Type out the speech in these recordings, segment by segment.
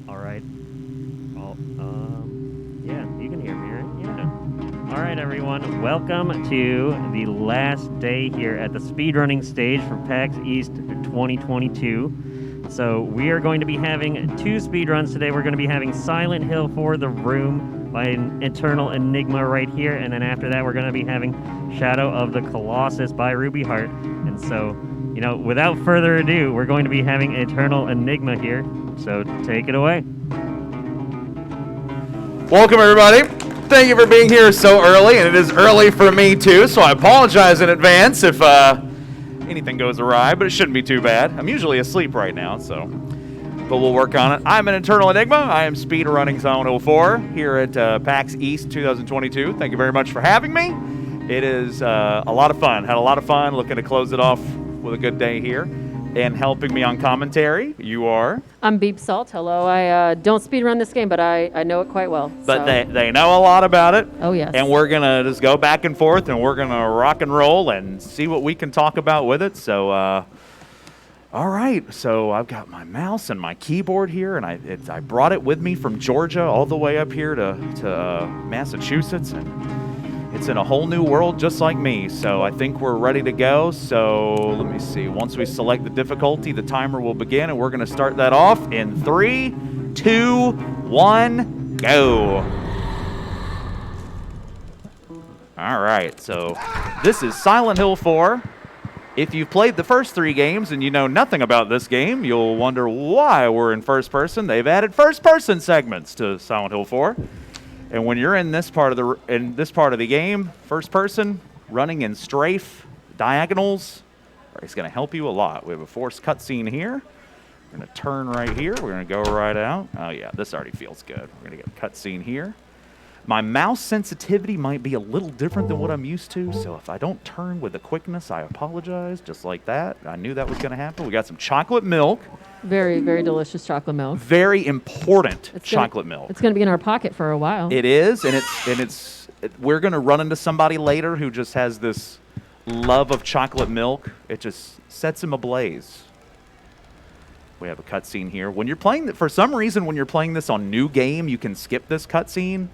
All right. Well, yeah, you can hear me, right? Yeah. All right, everyone. Welcome to the last day here at the speedrunning stage for PAX East 2022. So we are going to be having two speedruns today. We're going to be having Silent Hill for the Room by AnEternalEnigma right here, and then after that, we're going to be having Shadow of the Colossus by Ruby Heart. And so, you know, without further ado, we're going to be having AnEternalEnigma here. So take it away. Welcome, everybody. Thank you for being here so early, and it is early for me too, so I apologize in advance if anything goes awry, but it shouldn't be too bad. I'm usually asleep right now, but we'll work on it. I'm AnEternalEnigma. I am speedrunning Silent Hill 4 here at PAX East 2022. Thank you very much for having me. It is a lot of fun. Had a lot of fun looking to close it off with a good day here. And helping me on commentary, you are? I'm Beep Salt. Hello. I don't speedrun this game, but I know it quite well. But they know a lot about it. Oh, yes. And we're going to just go back and forth, and we're going to rock and roll and see what we can talk about with it. So, all right. So I've got my mouse and my keyboard here, and I brought it with me from Georgia all the way up here to Massachusetts. And it's in a whole new world just like me, so I think we're ready to go. So let me see. Once we select the difficulty, the timer will begin, and we're going to start that off in 3, 2, 1, go. All right, so this is Silent Hill 4. If you've played the first 3 games and you know nothing about this game, you'll wonder why we're in first person. They've added first-person segments to Silent Hill 4. And when you're in this part of the game, first person, running in strafe, diagonals, it's going to help you a lot. We have a forced cutscene here. We're going to turn right here. We're going to go right out. Oh yeah, this already feels good. We're going to get a cutscene here. My mouse sensitivity might be a little different than what I'm used to, so if I don't turn with the quickness, I apologize. Just like that. I knew that was going to happen. We got some chocolate milk. Very, very delicious chocolate milk. Very important chocolate milk. It's going to be in our pocket for a while. It is, and we're going to run into somebody later who just has this love of chocolate milk. It just sets him ablaze. We have a cutscene here. When you're playing, for some reason, when you're playing this on New Game, you can skip this cutscene,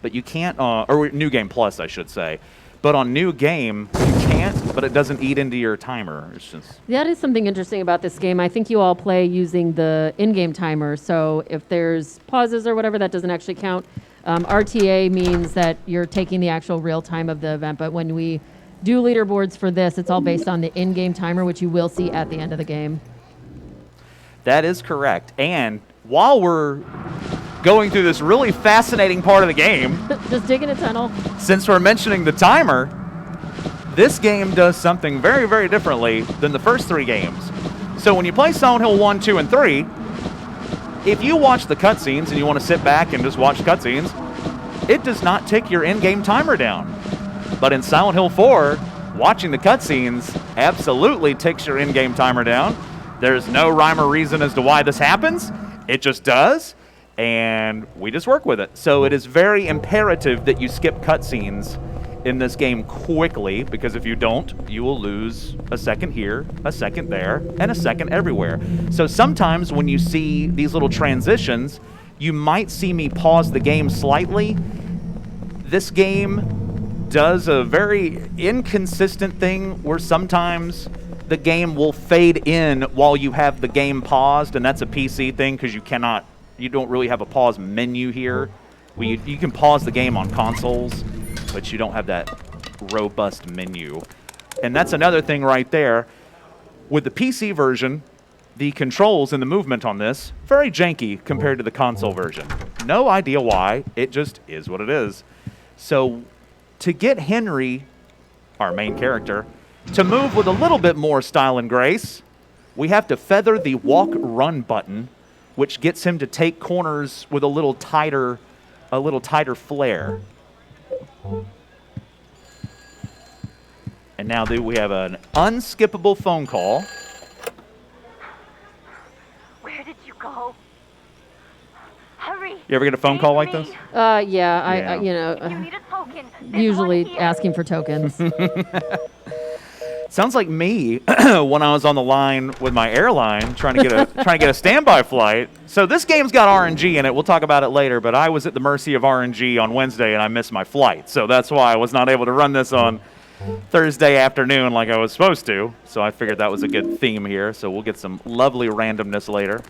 but you can't, or New Game Plus, I should say. But on New Game, you can't, but it doesn't eat into your timer. It's just... That is something interesting about this game. I think you all play using the in-game timer, so if there's pauses or whatever, that doesn't actually count. RTA means that you're taking the actual real time of the event, but when we do leaderboards for this, it's all based on the in-game timer, which you will see at the end of the game. That is correct. And while we're going through this really fascinating part of the game, just digging a tunnel. Since we're mentioning the timer, this game does something very, very differently than the first 3 games. So when you play Silent Hill 1, 2, and 3, if you watch the cutscenes and you want to sit back and just watch cutscenes, it does not tick your in-game timer down. But in Silent Hill 4, watching the cutscenes absolutely ticks your in-game timer down. There's no rhyme or reason as to why this happens. It just does. And we just work with it. So it is very imperative that you skip cutscenes in this game quickly, because if you don't, you will lose a second here, a second there, and a second everywhere. So sometimes when you see these little transitions, you might see me pause the game slightly. This game does a very inconsistent thing where sometimes the game will fade in while you have the game paused, and that's a PC thing because you don't really have a pause menu here. You can pause the game on consoles, but you don't have that robust menu. And that's another thing right there. With the PC version, the controls and the movement on this, very janky compared to the console version. No idea why, it just is what it is. So to get Henry, our main character, to move with a little bit more style and grace, we have to feather the walk-run button, which gets him to take corners with a little tighter flare. And now we have an unskippable phone call. Where did you go? Hurry! You ever get a phone call like this? Yeah, I If you need a token, there's usually one here. asking for tokens. Sounds like me when I was on the line with my airline trying to get a standby flight. So this game's got RNG in it. We'll talk about it later, but I was at the mercy of RNG on Wednesday and I missed my flight. So that's why I was not able to run this on Thursday afternoon like I was supposed to. So I figured that was a good theme here. So we'll get some lovely randomness later.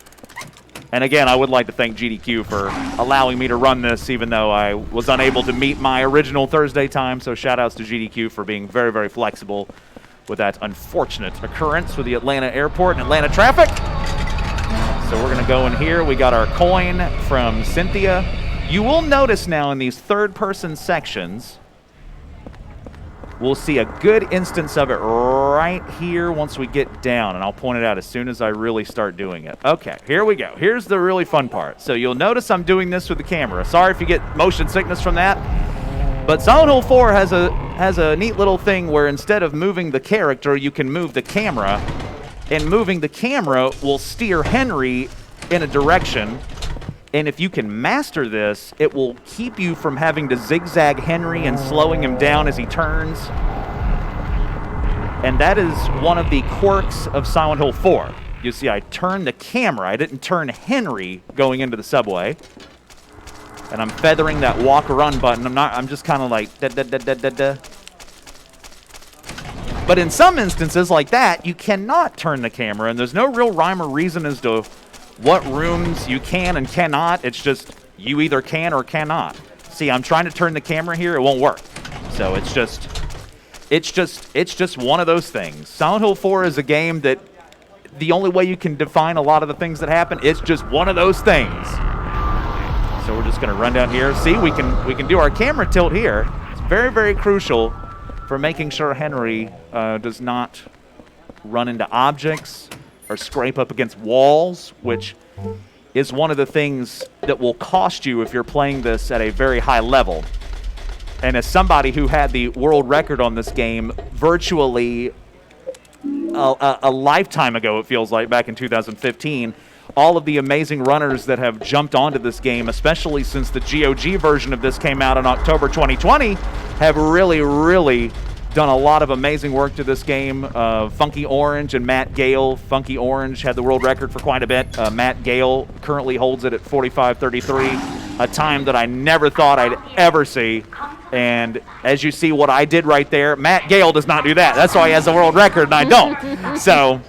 And again, I would like to thank GDQ for allowing me to run this even though I was unable to meet my original Thursday time. So shout outs to GDQ for being very, very flexible with that unfortunate occurrence with the Atlanta airport and Atlanta traffic. So we're going to go in here. We got our coin from Cynthia. You will notice now in these third-person sections, we'll see a good instance of it right here once we get down, and I'll point it out as soon as I really start doing it. Okay, here we go. Here's the really fun part. So you'll notice I'm doing this with the camera. Sorry if you get motion sickness from that. But Silent Hill 4 has a neat little thing where instead of moving the character, you can move the camera. And moving the camera will steer Henry in a direction. And if you can master this, it will keep you from having to zigzag Henry and slowing him down as he turns. And that is one of the quirks of Silent Hill 4. You see, I turned the camera. I didn't turn Henry going into the subway. And I'm feathering that walk-run button. I'm just kind of like da-da-da-da-da-da. But in some instances like that, you cannot turn the camera, and there's no real rhyme or reason as to what rooms you can and cannot. It's just you either can or cannot. See, I'm trying to turn the camera here. It won't work. So it's just one of those things. Silent Hill 4 is a game that the only way you can define a lot of the things that happen, it's just one of those things. So we're just going to run down here. See, we can do our camera tilt here. It's very, very crucial for making sure Henry does not run into objects or scrape up against walls, which is one of the things that will cost you if you're playing this at a very high level. And as somebody who had the world record on this game virtually a lifetime ago, it feels like, back in 2015, all of the amazing runners that have jumped onto this game, especially since the GOG version of this came out in October 2020, have really, really done a lot of amazing work to this game. Funky Orange and Matt Gale. Funky Orange had the world record for quite a bit. Matt Gale currently holds it at 45:33, a time that I never thought I'd ever see. And as you see what I did right there, Matt Gale does not do that. That's why he has the world record and I don't. So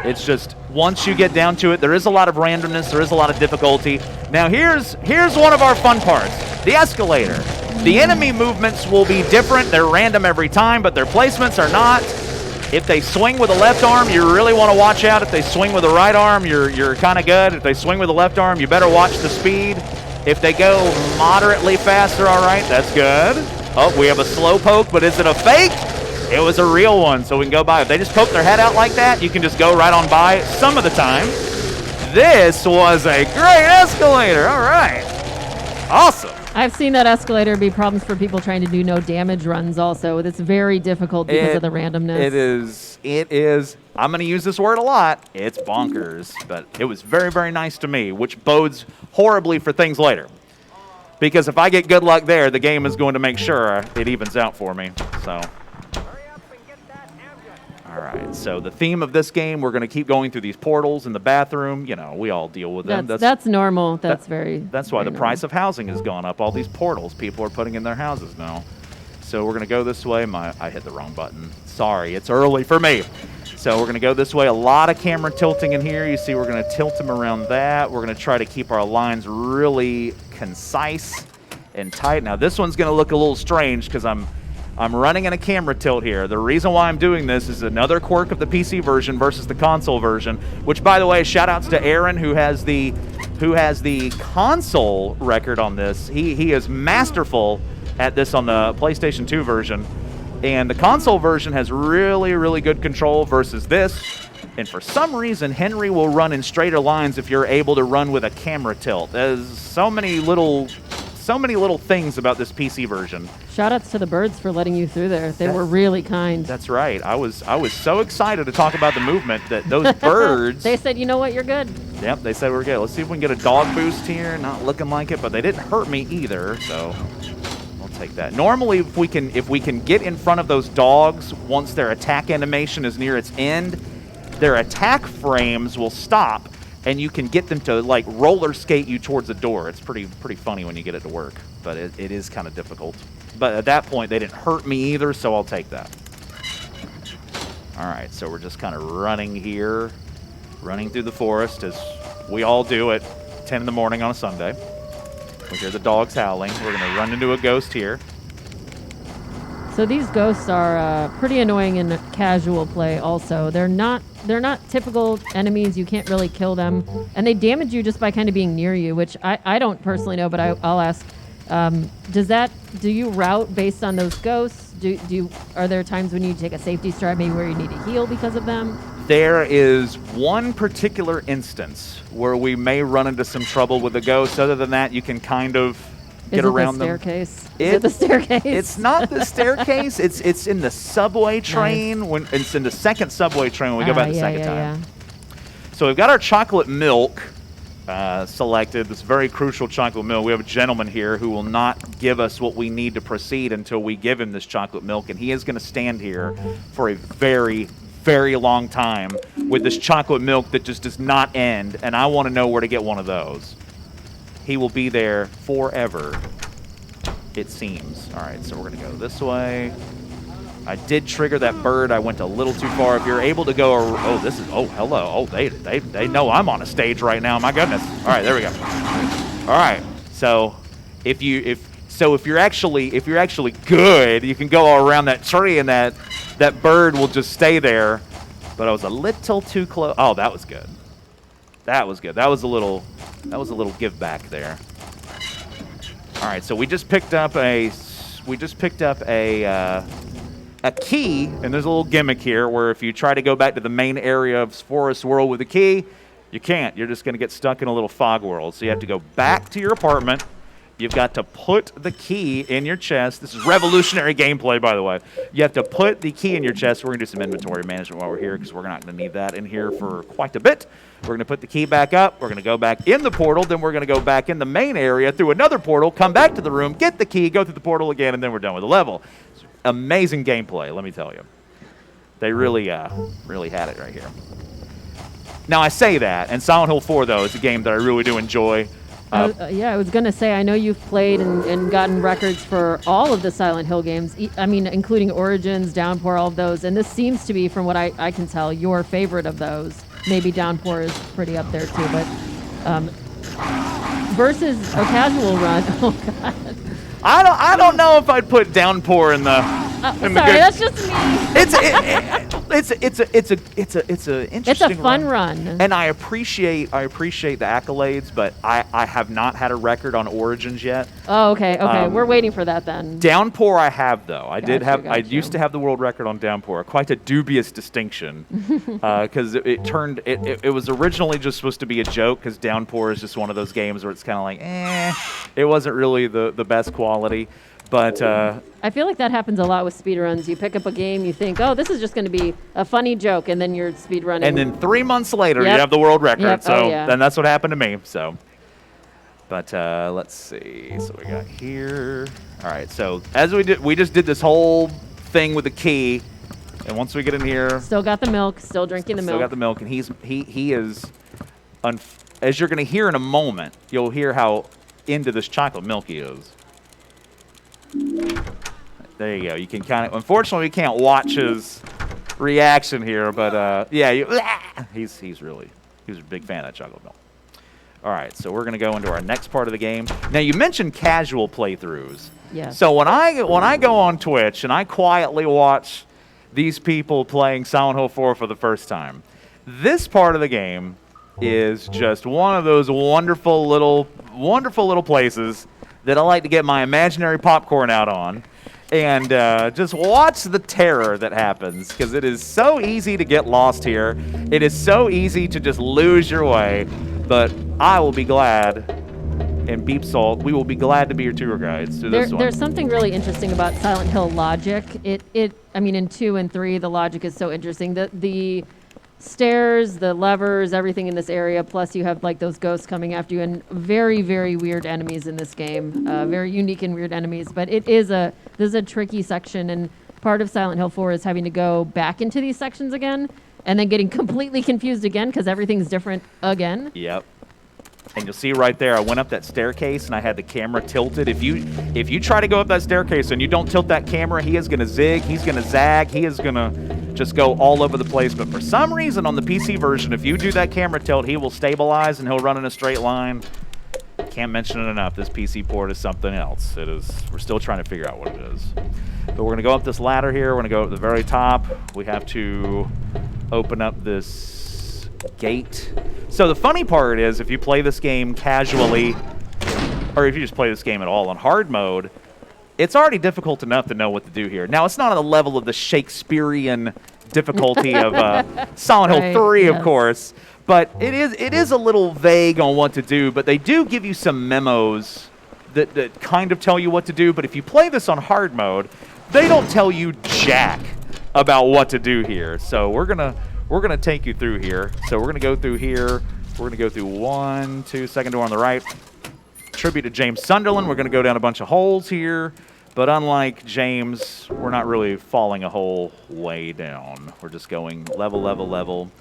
it's just, once you get down to it, there is a lot of randomness, there is a lot of difficulty. Now here's one of our fun parts, the escalator. The enemy movements will be different, they're random every time, but their placements are not. If they swing with the left arm, you really want to watch out. If they swing with the right arm, you're kind of good. If they swing with the left arm, you better watch the speed. If they go moderately fast, they're all right, that's good. Oh, we have a slow poke, but is it a fake? It was a real one, so we can go by. If they just poke their head out like that, you can just go right on by some of the time. This was a great escalator. All right. Awesome. I've seen that escalator be problems for people trying to do no damage runs also. It's very difficult because of the randomness. It is. I'm going to use this word a lot. It's bonkers. But it was very, very nice to me, which bodes horribly for things later. Because if I get good luck there, the game is going to make sure it evens out for me. So... all right, so the theme of this game, we're going to keep going through these portals in the bathroom. You know, we all deal with them. That's normal. That's why the price of housing has gone up. All these portals people are putting in their houses now. So we're going to go this way. I hit the wrong button. Sorry, it's early for me. So we're going to go this way. A lot of camera tilting in here. You see we're going to tilt them around that. We're going to try to keep our lines really concise and tight. Now this one's going to look a little strange because I'm running in a camera tilt here. The reason why I'm doing this is another quirk of the PC version versus the console version, which, by the way, shout outs to Aaron who has the console record on this. He is masterful at this on the PlayStation 2 version. And the console version has really, really good control versus this. And for some reason, Henry will run in straighter lines if you're able to run with a camera tilt. There's so many little things about this PC version. Shout outs to the birds for letting you through there. They were really kind. That's right. I was so excited to talk about the movement that those birds... They said, you know what, you're good. Yep, they said we're good. Let's see if we can get a dog boost here. Not looking like it, but they didn't hurt me either, so we'll take that. Normally, if we can get in front of those dogs once their attack animation is near its end, their attack frames will stop, and you can get them to like roller skate you towards the door. It's pretty funny when you get it to work, but it is kind of difficult. But at that point, they didn't hurt me either, so I'll take that. All right, so we're just kind of running here, running through the forest as we all do at 10 in the morning on a Sunday. We hear the dogs howling. We're going to run into a ghost here. So these ghosts are pretty annoying in casual play also. They're not typical enemies. You can't really kill them. And they damage you just by kind of being near you, which I don't personally know, but I'll ask. Do you route based on those ghosts? Are there times when you take a safety stride, maybe where you need to heal because of them? There is one particular instance where we may run into some trouble with the ghosts. Other than that, you can kind of get around them. Is it the staircase? It's not the staircase. It's in the subway train. Nice. When it's in the second subway train when we go back the second time. So we've got our chocolate milk selected, this very crucial chocolate milk. We have a gentleman here who will not give us what we need to proceed until we give him this chocolate milk, and he is going to stand here for a very, very long time with this chocolate milk that just does not end, and I want to know where to get one of those. He will be there forever, it seems. All right, so we're going to go this way. I did trigger that bird. I went a little too far. If you're able to go, hello. Oh, they know I'm on a stage right now. My goodness. All right, there we go. All right. So if you're actually good, you can go around that tree, and that bird will just stay there. But I was a little too close. Oh, that was good. That was good. That was a little give back there. All right, so we just picked up a key, and there's a little gimmick here where if you try to go back to the main area of Forest World with a key, you can't. You're just going to get stuck in a little fog world. So you have to go back to your apartment. You've got to put the key in your chest. This is revolutionary gameplay, by the way. You have to put the key in your chest. We're going to do some inventory management while we're here because we're not going to need that in here for quite a bit. We're going to put the key back up. We're going to go back in the portal. Then we're going to go back in the main area through another portal, come back to the room, get the key, go through the portal again, and then we're done with the level. Amazing gameplay, let me tell you. They really had it right here. Now, I say that, and Silent Hill 4, though, is a game that I really do enjoy. I was going to say, I know you've played and gotten records for all of the Silent Hill games, including Origins, Downpour, all of those, and this seems to be, from what I can tell, your favorite of those. Maybe Downpour is pretty up there, too, but versus a casual run, oh, God. I don't know if I'd put Downpour in the. Sorry, that's just me. It's an interesting. It's a fun run, and I appreciate the accolades, but I have not had a record on Origins yet. Oh, okay. We're waiting for that then. Downpour, I have though. I Gotcha. used to have the world record on Downpour. Quite a dubious distinction, because it was originally just supposed to be a joke. Because Downpour is just one of those games where it's kind of like, it wasn't really the best quality. But I feel like that happens a lot with speedruns. You pick up a game, you think, oh, this is just going to be a funny joke, and then you're speedrunning. And then 3 months later, you have the world record. Yep. So then that's what happened to me. So, but let's see. So we got here. All right. So as we just did this whole thing with the key, and once we get in here, still got the milk, still drinking the milk. Still got the milk, and he is, as you're going to hear in a moment, you'll hear how into this chocolate milk he is. There you go. You can kind of. Unfortunately, we can't watch his reaction here, but he's a big fan of that chocolate milk. All right, so we're going to go into our next part of the game. Now, you mentioned casual playthroughs. Yeah. So when I go on Twitch and I quietly watch these people playing Silent Hill 4 for the first time, this part of the game is just one of those wonderful little places that I like to get my imaginary popcorn out on and just watch the terror that happens, because it is so easy to get lost here. It is so easy to just lose your way, but I will be glad, and Beep Salt, we will be glad to be your tour guides to this one. There's something really interesting about Silent Hill logic. In 2 and 3, the logic is so interesting. The stairs, the levers, everything in this area. Plus, you have like those ghosts coming after you, and very, very weird enemies in this game. Very unique and weird enemies. But this is a tricky section, and part of Silent Hill 4 is having to go back into these sections again, and then getting completely confused again because everything's different again. Yep. And you'll see right there, I went up that staircase and I had the camera tilted. If you try to go up that staircase and you don't tilt that camera, he is going to zig, he's going to zag, he is going to just go all over the place. But for some reason on the PC version, if you do that camera tilt, he will stabilize and he'll run in a straight line. Can't mention it enough. This PC port is something else. We're still trying to figure out what it is. But we're going to go up this ladder here. We're going to go up to the very top. We have to open up this gate. So the funny part is if you play this game casually, or if you just play this game at all on hard mode, it's already difficult enough to know what to do here. Now, it's not on the level of the Shakespearean difficulty of Silent Hill 3, of course, but it is a little vague on what to do, but they do give you some memos that kind of tell you what to do. But if you play this on hard mode, they don't tell you jack about what to do here. So we're gonna take you through here. So we're gonna go through here. We're gonna go through 1, 2, second door on the right. Tribute to James Sunderland. We're gonna go down a bunch of holes here. But unlike James, we're not really falling a whole way down. We're just going level, level, level.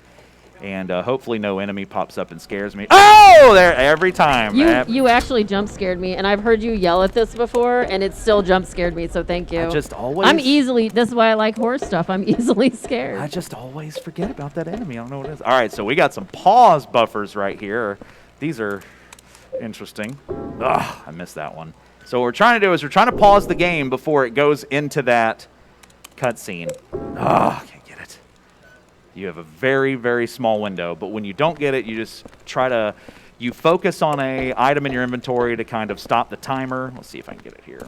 And hopefully no enemy pops up and scares me. Oh, there every time. You actually jump scared me, and I've heard you yell at this before, and it still jump scared me. So thank you. I just always. This is why I like horror stuff. I'm easily scared. I just always forget about that enemy. I don't know what it is. All right, so we got some pause buffers right here. These are interesting. Ugh, I missed that one. So what we're trying to do is we're trying to pause the game before it goes into that cutscene. Oh, I can't get it. You have a very, very small window, but when you don't get it, you just try to, you focus on a item in your inventory to kind of stop the timer. Let's see if I can get it here.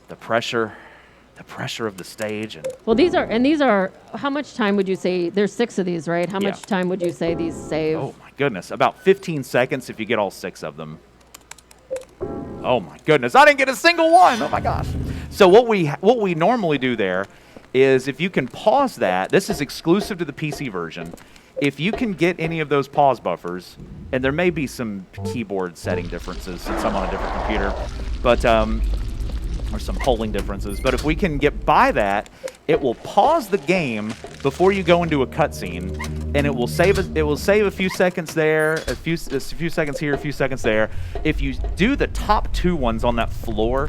The pressure of the stage. Well, these are, how much time would you say, there's 6 of these, right? How much time would you say these save? Oh my goodness, about 15 seconds if you get all 6 of them. Oh my goodness, I didn't get a single one. Oh my gosh. So what we normally do there is if you can pause that, this is exclusive to the PC version. If you can get any of those pause buffers, and there may be some keyboard setting differences since I'm on a different computer, but or some polling differences, but if we can get by that, it will pause the game before you go into a cutscene, and it will save a few seconds there, a few seconds here, a few seconds there. If you do the top 2 ones on that floor,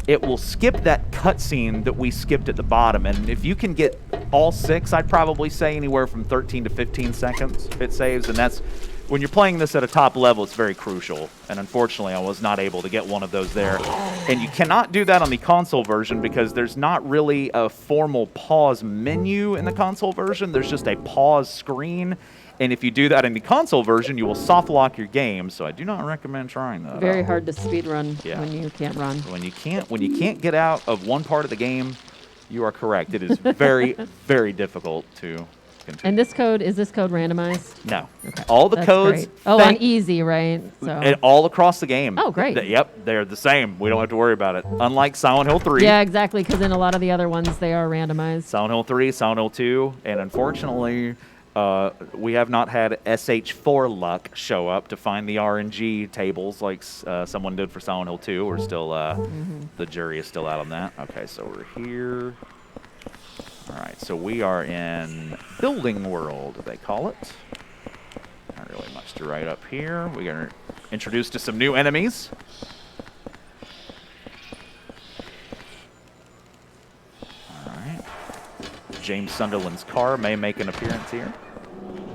it will skip that cutscene that we skipped at the bottom. And if you can get all 6, I'd probably say anywhere from 13 to 15 seconds it saves, and that's when you're playing this at a top level, it's very crucial. And unfortunately, I was not able to get one of those there. And you cannot do that on the console version because there's not really a formal pause menu in the console version. There's just a pause screen. And if you do that in the console version, you will soft lock your game. So I do not recommend trying that. Very hard to speed run when you can't run. When you can't get out of one part of the game, you are correct. It is very, very difficult to continue. And is this code randomized? No. Okay. All the That's codes. great. Oh, on easy, right? So. And all across the game. Oh, great. Yep, they're the same. We don't have to worry about it. Unlike Silent Hill 3. Yeah, exactly, because in a lot of the other ones, they are randomized. Silent Hill 3, Silent Hill 2, and unfortunately, we have not had SH4 luck show up to find the RNG tables like someone did for Silent Hill 2. We're still, the jury is still out on that. Okay, so we're here. All right, so we are in Building World, they call it. Not really much to write up here. We are introduced to some new enemies. All right. James Sunderland's car may make an appearance here.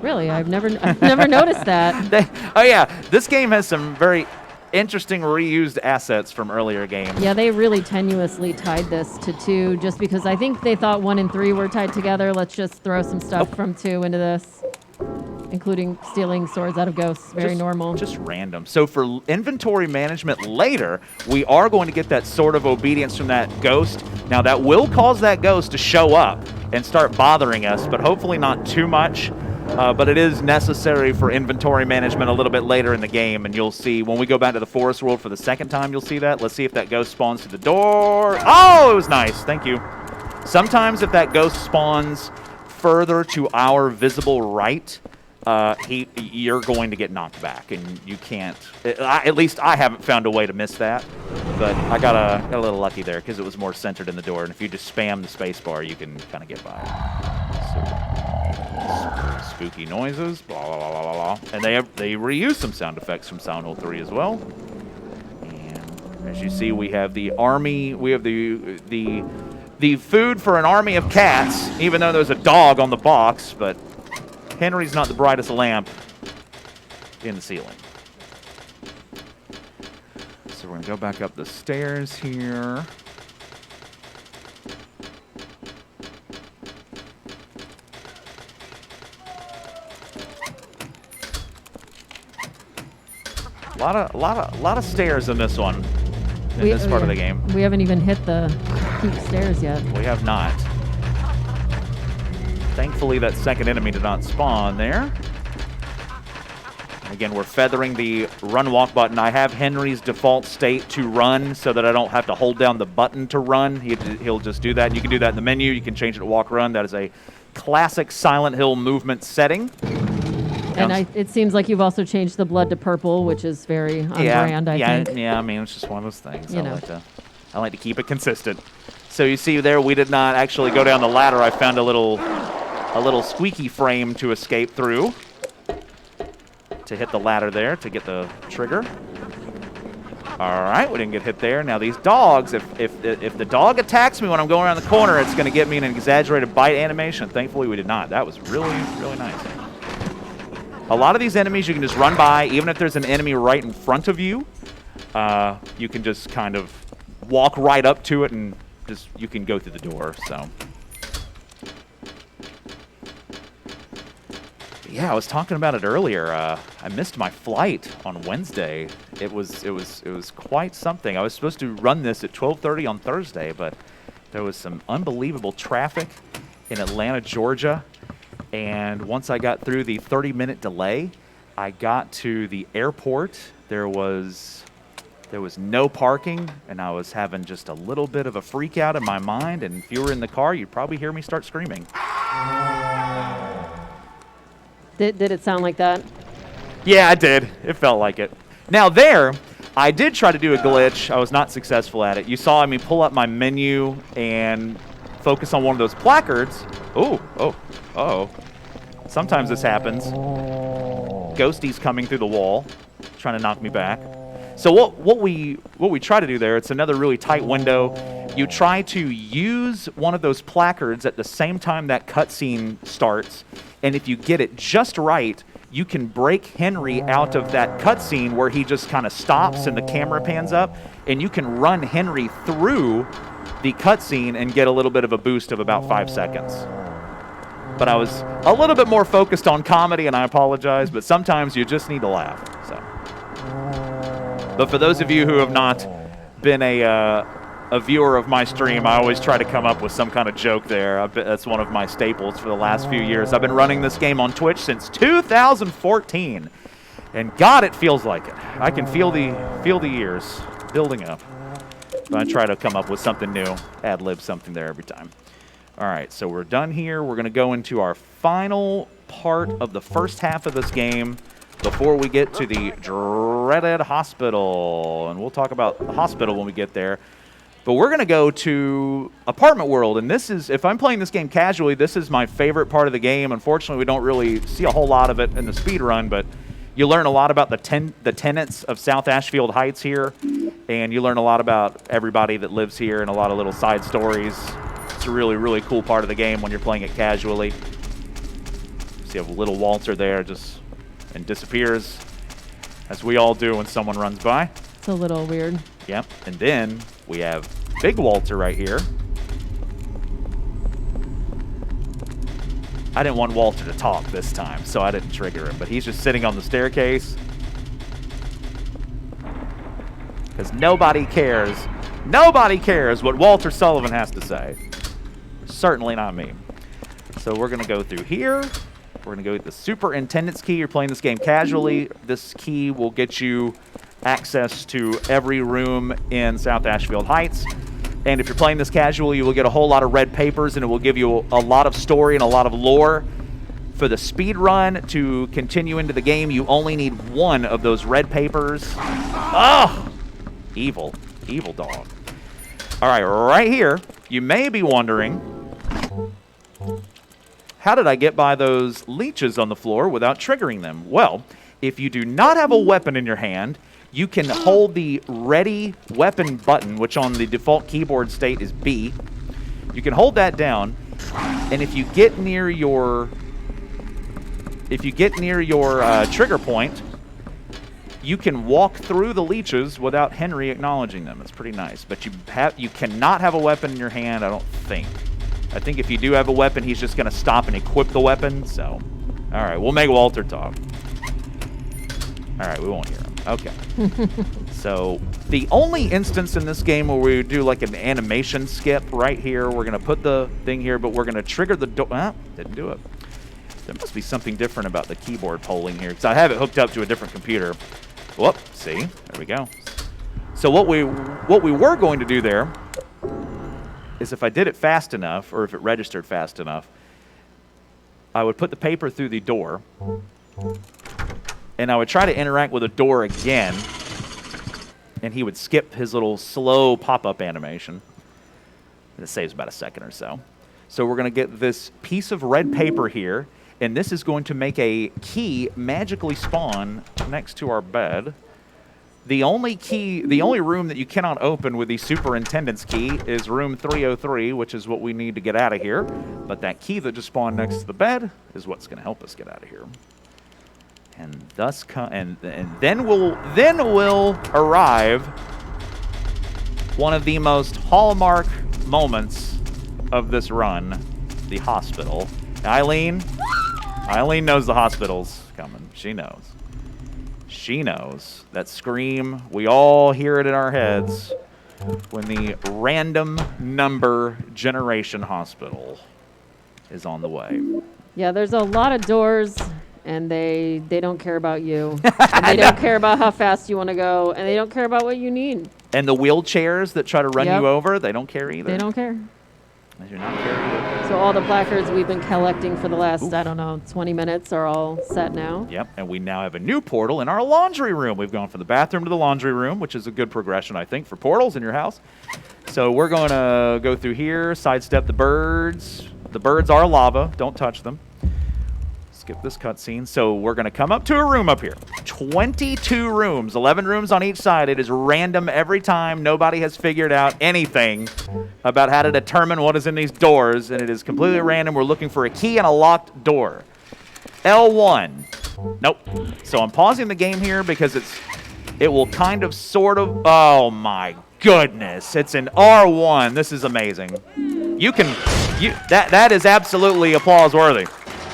Really? I've never noticed that. Oh yeah, this game has some very interesting reused assets from earlier games. Yeah, they really tenuously tied this to 2 just because I think they thought 1 and 3 were tied together. Let's just throw some stuff from 2 into this, including stealing swords out of ghosts. Very normal. Just random. So for inventory management later, we are going to get that sword of obedience from that ghost. Now that will cause that ghost to show up and start bothering us, but hopefully not too much. But it is necessary for inventory management a little bit later in the game, and you'll see when we go back to the forest world for the second time, you'll see that. Let's see if that ghost spawns to the door. Oh, it was nice. Thank you. Sometimes if that ghost spawns further to our visible right, you're going to get knocked back, and you can't. At least I haven't found a way to miss that, but I got a little lucky there because it was more centered in the door, and if you just spam the space bar, you can kind of get by. So, spooky noises, blah, blah, blah, blah, blah. And they reuse some sound effects from Silent Hill 3 as well. And as you see, we have the army, we have the food for an army of cats, even though there's a dog on the box, but Henry's not the brightest lamp in the ceiling. So we're going to go back up the stairs here. A lot of stairs in this one, in this part of the game. We haven't even hit the peak stairs yet. We have not. Thankfully, that second enemy did not spawn there. Again, we're feathering the run walk button. I have Henry's default state to run so that I don't have to hold down the button to run. He'll just do that. And you can do that in the menu. You can change it to walk run. That is a classic Silent Hill movement setting. And it seems like you've also changed the blood to purple, which is very on brand, I think. Yeah, I mean, it's just one of those things. You know. I like to keep it consistent. So you see there, we did not actually go down the ladder. I found a little squeaky frame to escape through, to hit the ladder there to get the trigger. All right, we didn't get hit there. Now these dogs, if the dog attacks me when I'm going around the corner, it's going to get me an exaggerated bite animation. Thankfully, we did not. That was really, really nice. A lot of these enemies you can just run by, even if there's an enemy right in front of you. You can just kind of walk right up to it and you can go through the door. So, yeah, I was talking about it earlier. I missed my flight on Wednesday. It was quite something. I was supposed to run this at 12:30 on Thursday, but there was some unbelievable traffic in Atlanta, Georgia. And once I got through the 30-minute delay, I got to the airport. There was no parking, and I was having just a little bit of a freak out in my mind. And if you were in the car, you'd probably hear me start screaming. Did it sound like that? Yeah, I did. It felt like it. Now there, I did try to do a glitch. I was not successful at it. You saw me pull up my menu and focus on one of those placards. Oh. Sometimes this happens. Ghosty's coming through the wall, trying to knock me back. So what we try to do there, it's another really tight window. You try to use one of those placards at the same time that cutscene starts, and if you get it just right, you can break Henry out of that cutscene where he just kind of stops and the camera pans up, and you can run Henry through the cutscene and get a little bit of a boost of about 5 seconds. But I was a little bit more focused on comedy, and I apologize, but sometimes you just need to laugh. So, but for those of you who have not been a viewer of my stream, I always try to come up with some kind of joke there. That's one of my staples for the last few years. I've been running this game on Twitch since 2014, and God, it feels like it. I can feel the years building up. But I try to come up with something new, ad-lib something there every time. All right, so we're done here. We're going to go into our final part of the first half of this game before we get to the dreaded hospital. And we'll talk about the hospital when we get there. But we're going to go to Apartment World. And this is, if I'm playing this game casually, this is my favorite part of the game. Unfortunately, we don't really see a whole lot of it in the speed run, but you learn a lot about the tenants of South Ashfield Heights here. And you learn a lot about everybody that lives here and a lot of little side stories. It's a really, really cool part of the game when you're playing it casually. See a little Walter there and disappears, as we all do when someone runs by. It's a little weird. Yep. And then we have Big Walter right here. I didn't want Walter to talk this time, so I didn't trigger him. But he's just sitting on the staircase. Because nobody cares. Nobody cares what Walter Sullivan has to say. Certainly not me. So we're going to go through here. We're going to go with the Superintendent's Key. You're playing this game casually. This key will get you access to every room in South Ashfield Heights. And if you're playing this casual, you will get a whole lot of red papers, and it will give you a lot of story and a lot of lore. For the speed run to continue into the game, you only need one of those red papers. Oh! Evil. Evil dog. All right, right here, you may be wondering, how did I get by those leeches on the floor without triggering them? Well, if you do not have a weapon in your hand, you can hold the ready weapon button, which on the default keyboard state is B. You can hold that down, and if you get near your trigger point, you can walk through the leeches without Henry acknowledging them. It's pretty nice. But you cannot have a weapon in your hand, I don't think. I think if you do have a weapon, he's just going to stop and equip the weapon. So, all right, we'll make Walter talk. All right, we won't hear him. Okay. So the only instance in this game where we do like an animation skip right here, we're going to put the thing here, but we're going to trigger the door. Didn't do it. There must be something different about the keyboard polling here, because I have it hooked up to a different computer. Whoop, see? There we go. So what we were going to do there is if I did it fast enough, or if it registered fast enough, I would put the paper through the door, and I would try to interact with the door again, and he would skip his little slow pop-up animation. And it saves about a second or so. So we're going to get this piece of red paper here, and this is going to make a key magically spawn next to our bed. The only room that you cannot open with the superintendent's key is room 303, which is what we need to get out of here. But that key that just spawned next to the bed is what's going to help us get out of here. And thus, and then will arrive one of the most hallmark moments of this run, the hospital. Eileen knows the hospital's coming. She knows. She knows that scream. We all hear it in our heads when the random number generation hospital is on the way. Yeah, there's a lot of doors, and they don't care about you. And they don't care about how fast you want to go, and they don't care about what you need. And the wheelchairs that try to run Yep. you over, they don't care either. They don't care. You're not carrying. So all the placards we've been collecting for the last, I don't know, 20 minutes are all set now. Yep, and we now have a new portal in our laundry room. We've gone from the bathroom to the laundry room, which is a good progression, I think, for portals in your house. So we're going to go through here, sidestep the birds. The birds are lava. Don't touch them. Skip this cutscene. So we're going to come up to a room up here. 22 rooms, 11 rooms on each side. It is random every time. Nobody has figured out anything about how to determine what is in these doors, and it is completely random. We're looking for a key and a locked door. L1. Nope. So I'm pausing the game here because it will kind of sort of, oh my goodness. It's an R1. This is amazing. That is absolutely applause worthy.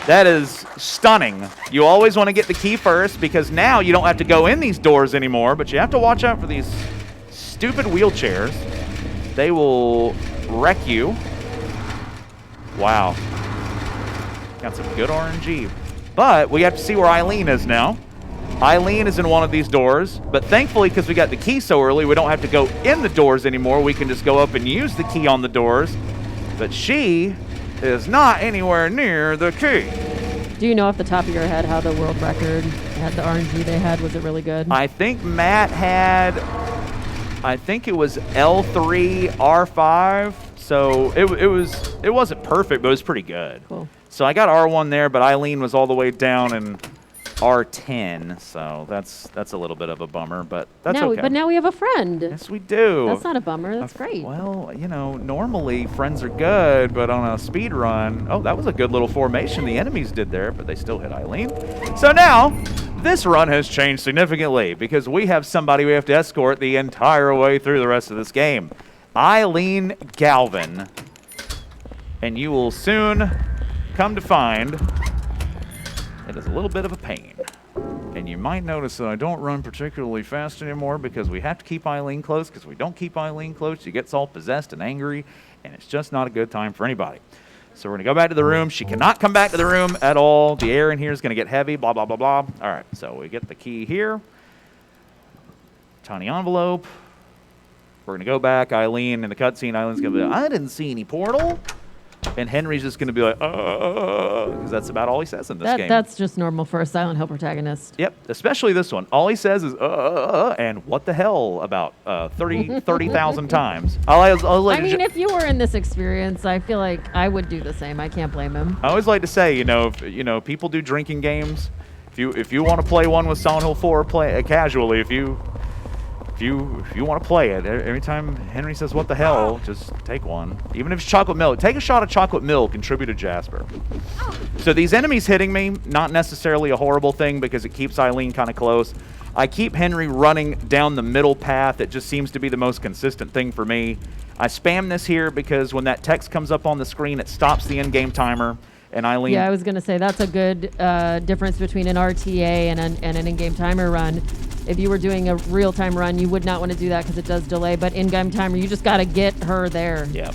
That is stunning. You always want to get the key first because now you don't have to go in these doors anymore, but you have to watch out for these stupid wheelchairs. They will wreck you. Wow. Got some good RNG. But we have to see where Eileen is now. Eileen is in one of these doors, but thankfully, because we got the key so early, we don't have to go in the doors anymore. We can just go up and use the key on the doors. But she is not anywhere near the key. Do you know off the top of your head how the world record had the RNG they had? Was it really good? I think Matt had, I think it was L3 R5. So it wasn't perfect, but it was pretty good. Cool. So I got R1 there, but Eileen was all the way down in R10. So that's a little bit of a bummer, but that's okay. But now we have a friend. Yes, we do. That's not a bummer. That's great. Well, you know, normally friends are good, but on a speed run, oh, that was a good little formation the enemies did there, but they still hit Eileen. So now, this run has changed significantly because we have somebody we have to escort the entire way through the rest of this game. Eileen Galvin. And you will soon come to find it is a little bit of a pain. And you might notice that I don't run particularly fast anymore because we have to keep Eileen close, because if we don't keep Eileen close, she gets all possessed and angry, and it's just not a good time for anybody. So we're going to go back to the room. She cannot come back to the room at all. The air in here is going to get heavy, blah, blah, blah, blah. All right, so we get the key here. Tiny envelope. We're going to go back. Eileen in the cutscene, Eileen's going to be like, I didn't see any portal. And Henry's just going to be like, because that's about all he says in this game. That's just normal for a Silent Hill protagonist. Yep, especially this one. All he says is, and what the hell about 30,000 times. I mean, if you were in this experience, I feel like I would do the same. I can't blame him. I always like to say, if, people do drinking games. If you want to play one with Silent Hill 4, play it casually. If you want to play it, every time Henry says what the hell, just take one. Even if it's chocolate milk, take a shot of chocolate milk and tribute to Jasper. So these enemies hitting me, not necessarily a horrible thing because it keeps Eileen kind of close. I keep Henry running down the middle path. It just seems to be the most consistent thing for me. I spam this here because when that text comes up on the screen, it stops the in-game timer. And Eileen. Yeah, I was going to say that's a good difference between an RTA and an in-game timer run. If you were doing a real-time run, you would not want to do that because it does delay. But in-game timer, you just got to get her there. Yeah.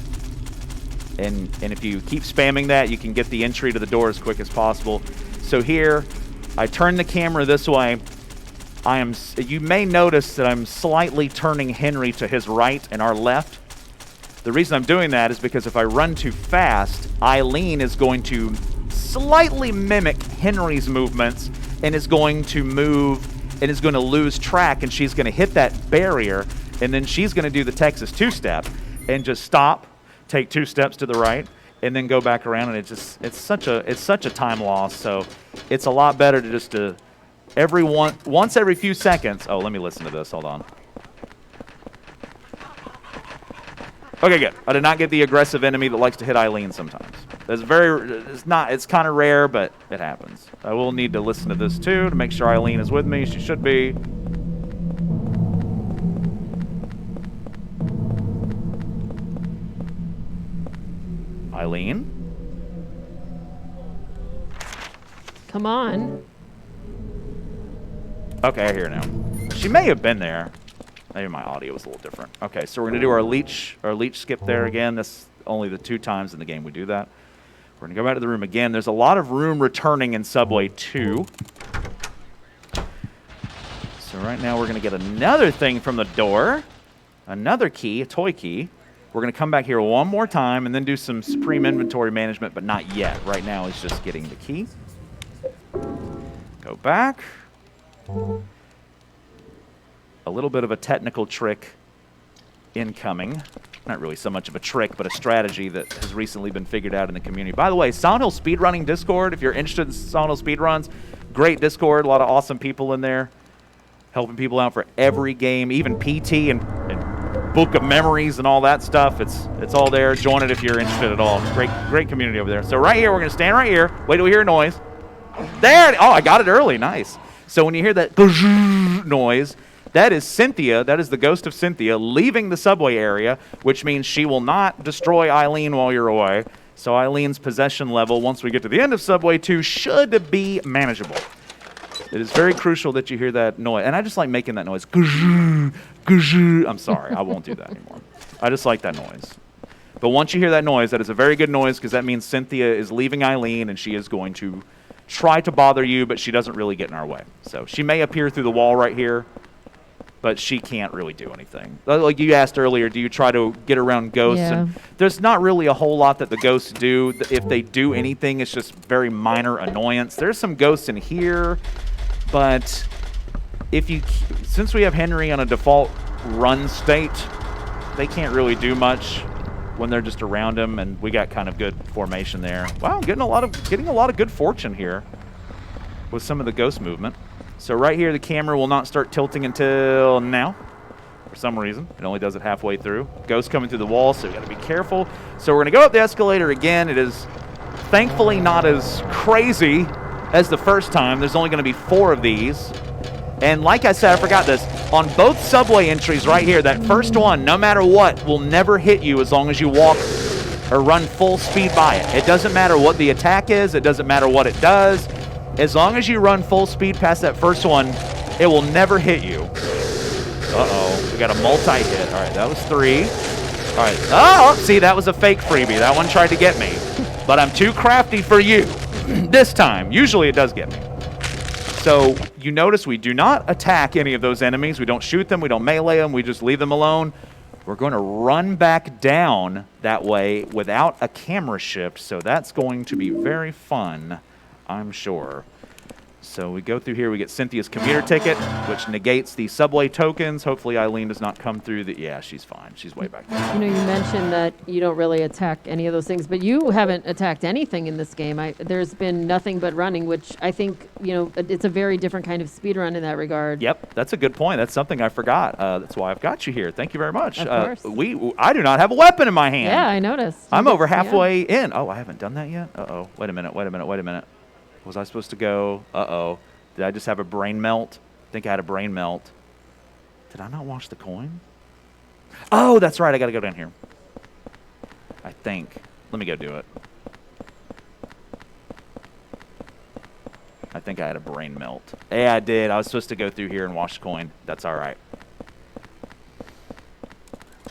And if you keep spamming that, you can get the entry to the door as quick as possible. So here, I turn the camera this way. You may notice that I'm slightly turning Henry to his right and our left. The reason I'm doing that is because if I run too fast, Eileen is going to slightly mimic Henry's movements and is going to move and is going to lose track, and she's going to hit that barrier, and then she's going to do the Texas two-step and just stop, take 2 steps to the right, and then go back around, and it's such a time loss. So it's a lot better to just once every few seconds. Oh, let me listen to this. Hold on. Okay, good. I did not get the aggressive enemy that likes to hit Eileen sometimes. It's kind of rare, but it happens. I will need to listen to this too to make sure Eileen is with me. She should be. Eileen? Come on. Okay, I hear now. She may have been there. Maybe my audio was a little different. Okay, so we're going to do our leech skip there again. That's only the 2 times in the game we do that. We're going to go back to the room again. There's a lot of room returning in Subway 2. So right now we're going to get another thing from the door. Another key, a toy key. We're going to come back here one more time and then do some supreme inventory management, but not yet. Right now it's just getting the key. Go back. A little bit of a technical trick incoming. Not really so much of a trick, but a strategy that has recently been figured out in the community. By the way, Silent Hill Speedrunning Discord, if you're interested in Silent Hill speedruns, great Discord, a lot of awesome people in there, helping people out for every game, even PT and Book of Memories and all that stuff. It's all there. Join it if you're interested at all. Great community over there. So right here, we're going to stand right here. Wait till we hear a noise. There! Oh, I got it early. Nice. So when you hear that noise, that is Cynthia, that is the ghost of Cynthia, leaving the subway area, which means she will not destroy Eileen while you're away. So Eileen's possession level, once we get to the end of Subway 2, should be manageable. It is very crucial that you hear that noise. And I just like making that noise. I'm sorry, I won't do that anymore. I just like that noise. But once you hear that noise, that is a very good noise because that means Cynthia is leaving Eileen and she is going to try to bother you, but she doesn't really get in our way. So she may appear through the wall right here, but she can't really do anything. Like you asked earlier, do you try to get around ghosts? Yeah. And there's not really a whole lot that the ghosts do. If they do anything, it's just very minor annoyance. There's some ghosts in here, but since we have Henry on a default run state, they can't really do much when they're just around him, and we got kind of good formation there. Wow, getting a lot of good fortune here with some of the ghost movement. So right here, the camera will not start tilting until now. For some reason, it only does it halfway through. Ghost coming through the wall, so we got to be careful. So we're going to go up the escalator again. It is thankfully not as crazy as the first time. There's only going to be 4 of these. And like I said, I forgot this. On both subway entries right here, that first one, no matter what, will never hit you as long as you walk or run full speed by it. It doesn't matter what the attack is. It doesn't matter what it does. As long as you run full speed past that first one, it will never hit you. Uh-oh. We got a multi-hit. All right, that was 3. All right. Oh, see, that was a fake freebie. That one tried to get me. But I'm too crafty for you this time. Usually it does get me. So you notice we do not attack any of those enemies. We don't shoot them. We don't melee them. We just leave them alone. We're going to run back down that way without a camera shift, so that's going to be very fun, I'm sure. So we go through here, we get Cynthia's commuter ticket, which negates the subway tokens. Hopefully Eileen does not come through the... Yeah, she's fine. She's way back there. You know, you mentioned that you don't really attack any of those things, but you haven't attacked anything in this game. There's been nothing but running, which I think, you know, it's a very different kind of speed run in that regard. Yep, that's a good point. That's something I forgot. That's why I've got you here. Thank you very much. Of course. I do not have a weapon in my hand. Yeah, I noticed. I'm over halfway in. Oh, I haven't done that yet? Uh-oh. Wait a minute. Was I supposed to go? Uh-oh. Did I just have a brain melt? I think I had a brain melt. Did I not wash the coin? Oh, that's right. I got to go down here. I think. Let me go do it. I think I had a brain melt. Yeah, I did. I was supposed to go through here and wash the coin. That's all right.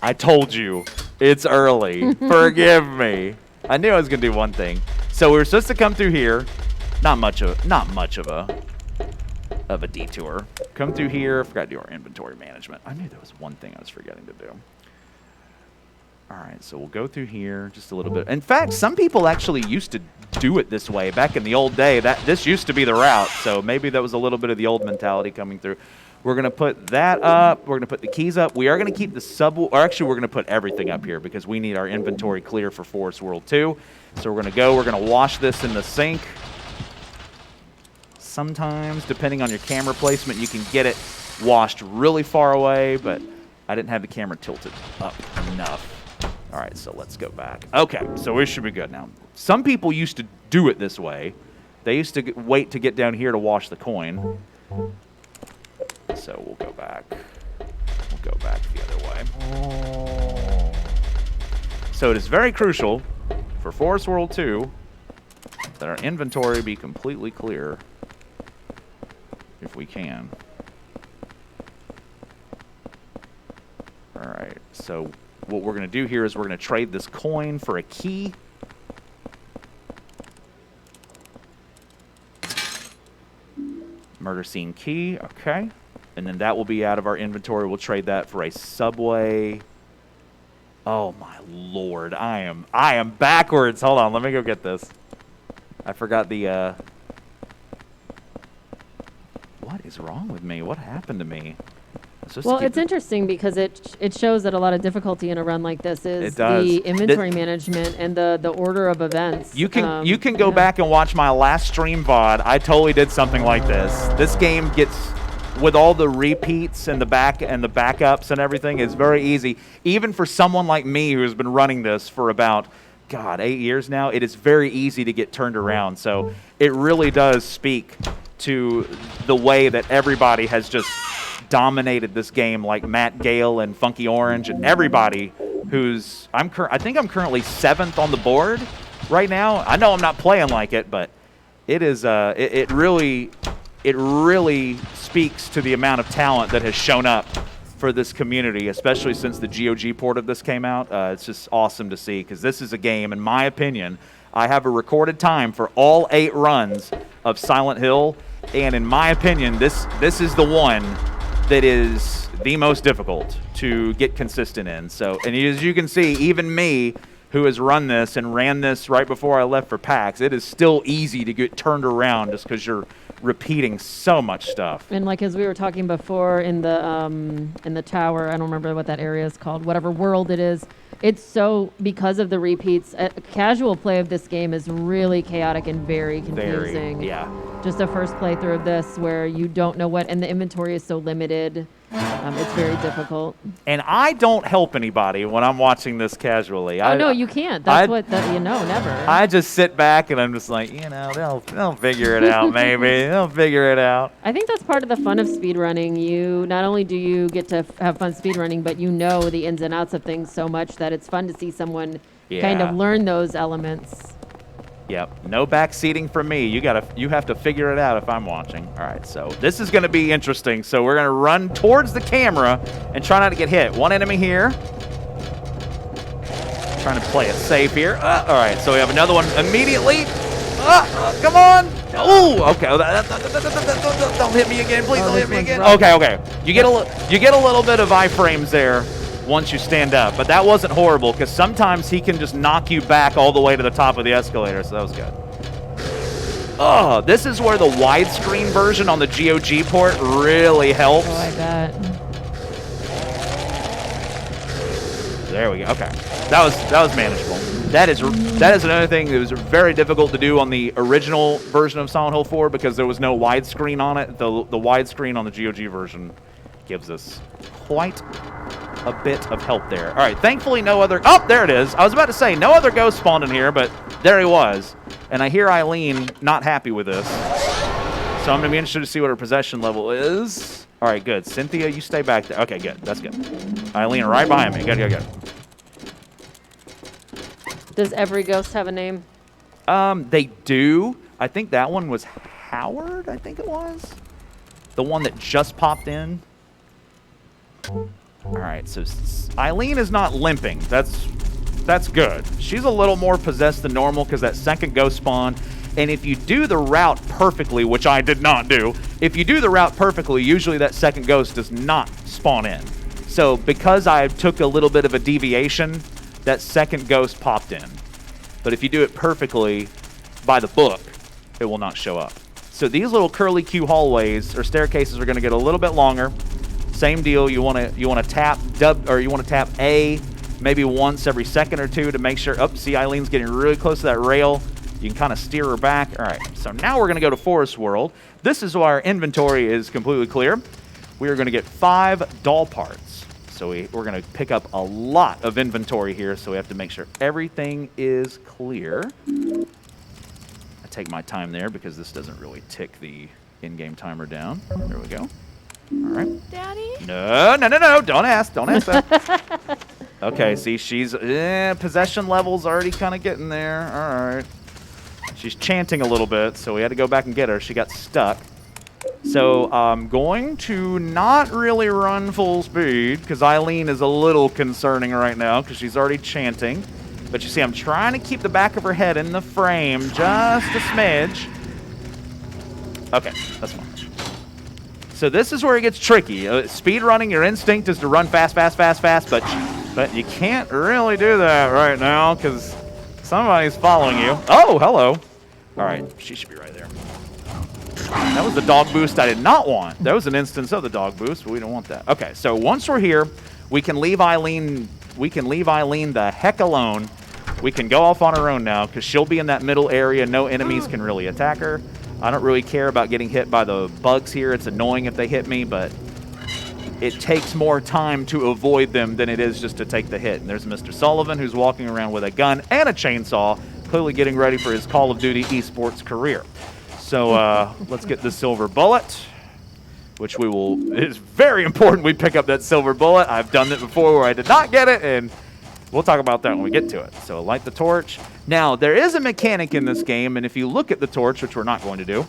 I told you. It's early. Forgive me. I knew I was going to do one thing. So we were supposed to come through here. Not much of a detour. Come through here. Forgot to do our inventory management. I knew there was one thing I was forgetting to do. All right, so we'll go through here just a little bit. In fact, some people actually used to do it this way back in the old day. This used to be the route, so maybe that was a little bit of the old mentality coming through. We're going to put that up. We're going to put the keys up. We are going to keep the or actually, we're going to put everything up here because we need our inventory clear for Forest World 2. So we're going to go. We're going to wash this in the sink. Sometimes, depending on your camera placement, you can get it washed really far away, but I didn't have the camera tilted up enough. All right, so let's go back. Okay, so we should be good now. Some people used to do it this way. They used to wait to get down here to wash the coin. So we'll go back. We'll go back the other way. So it is very crucial for Forest World 2 that our inventory be completely clear. If we can. All right, so what we're going to do here is we're going to trade this coin for a key. Murder scene key, okay. And then that will be out of our inventory. We'll trade that for a subway. Oh my Lord, I am backwards. Hold on, let me go get this. I forgot the What is wrong with me? What happened to me? Well, it's interesting because it shows that a lot of difficulty in a run like this is the inventory management and the order of events. You can go back and watch my last stream VOD. I totally did something like this. This game gets, with all the repeats and the backups and everything, is very easy. Even for someone like me who has been running this for about 8 years now, it is very easy to get turned around. So it really does speak to the way that everybody has just dominated this game, like Matt Gale and Funky Orange and everybody who's I think I'm currently 7th on the board right now. I know I'm not playing like it, but it is it really speaks to the amount of talent that has shown up for this community, especially since the GOG port of this came out. It's just awesome to see, because this is a game, in my opinion, I have a recorded time for all 8 runs of Silent Hill, and in my opinion, this is the one that is the most difficult to get consistent in. So, and as you can see, even me, who has run this and ran this right before I left for PAX, it is still easy to get turned around just because you're repeating so much stuff. And like as we were talking before in the tower, I don't remember what that area is called, whatever world it is. It's so, because of the repeats, casual play of this game is really chaotic and very confusing. Very, yeah. Just a first playthrough of this where you don't know what, and the inventory is so limited. It's very difficult. And I don't help anybody when I'm watching this casually. Oh, no, you can't. That's never. I just sit back and I'm just like, they'll figure it out, maybe. They'll figure it out. I think that's part of the fun of speedrunning. Not only do you get to have fun speedrunning, but you know the ins and outs of things so much that it's fun to see someone kind of learn those elements. Yep, no backseating from me. You have to figure it out if I'm watching. All right, so this is going to be interesting. So we're going to run towards the camera and try not to get hit. One enemy here. Trying to play it safe here. All right, so we have another one immediately. Come on. Oh, okay. Don't hit me again, please. Don't hit me again. Okay. You get a little bit of iframes there once you stand up. But that wasn't horrible, because sometimes he can just knock you back all the way to the top of the escalator, so that was good. Oh, this is where the widescreen version on the GOG port really helps. Oh, I bet. There we go. Okay, that was manageable. That is another thing that was very difficult to do on the original version of Silent Hill 4 because there was no widescreen on it. The widescreen on the GOG version gives us quite a bit of help there. All right, thankfully no other... Oh, there it is. I was about to say, no other ghost spawned in here, but there he was. And I hear Eileen not happy with this. So I'm going to be interested to see what her possession level is. All right, good. Cynthia, you stay back there. Okay, good. That's good. Eileen, right behind me. Good. Does every ghost have a name? They do. I think that one was Howard, I think it was. The one that just popped in. All right, so Eileen is not limping. That's good. She's a little more possessed than normal because that second ghost spawned. And if you do the route perfectly, which I did not do, if you do the route perfectly, usually that second ghost does not spawn in. So because I took a little bit of a deviation, that second ghost popped in. But if you do it perfectly by the book, it will not show up. So these little curly Q hallways or staircases are going to get a little bit longer. Same deal. You want to tap tap A maybe once every second or two to make sure. Oh, see, Eileen's getting really close to that rail. You can kind of steer her back. All right. So now we're going to go to Forest World. This is why our inventory is completely clear. We are going to get 5 doll parts. So we're going to pick up a lot of inventory here. So we have to make sure everything is clear. I take my time there because this doesn't really tick the in-game timer down. There we go. All right. Daddy? No. Don't ask that. Okay, see, she's... possession level's already kind of getting there. All right. She's chanting a little bit, so we had to go back and get her. She got stuck. So I'm going to not really run full speed, because Eileen is a little concerning right now, because she's already chanting. But you see, I'm trying to keep the back of her head in the frame just a smidge. Okay, that's fine. So this is where it gets tricky. Speed running, your instinct is to run fast, but you can't really do that right now because somebody's following you. Oh, hello. All right, she should be right there. That was the dog boost I did not want. That was an instance of the dog boost, but we don't want that. Okay, so once we're here, we can leave Eileen the heck alone. We can go off on her own now because she'll be in that middle area. No enemies can really attack her. I don't really care about getting hit by the bugs here. It's annoying if they hit me, but it takes more time to avoid them than it is just to take the hit. And there's Mr. Sullivan, who's walking around with a gun and a chainsaw, clearly getting ready for his Call of Duty esports career. So let's get the silver bullet, which we will... It's very important we pick up that silver bullet. I've done it before where I did not get it, and we'll talk about that when we get to it. So light the torch. Now, there is a mechanic in this game, and if you look at the torch, which we're not going to do,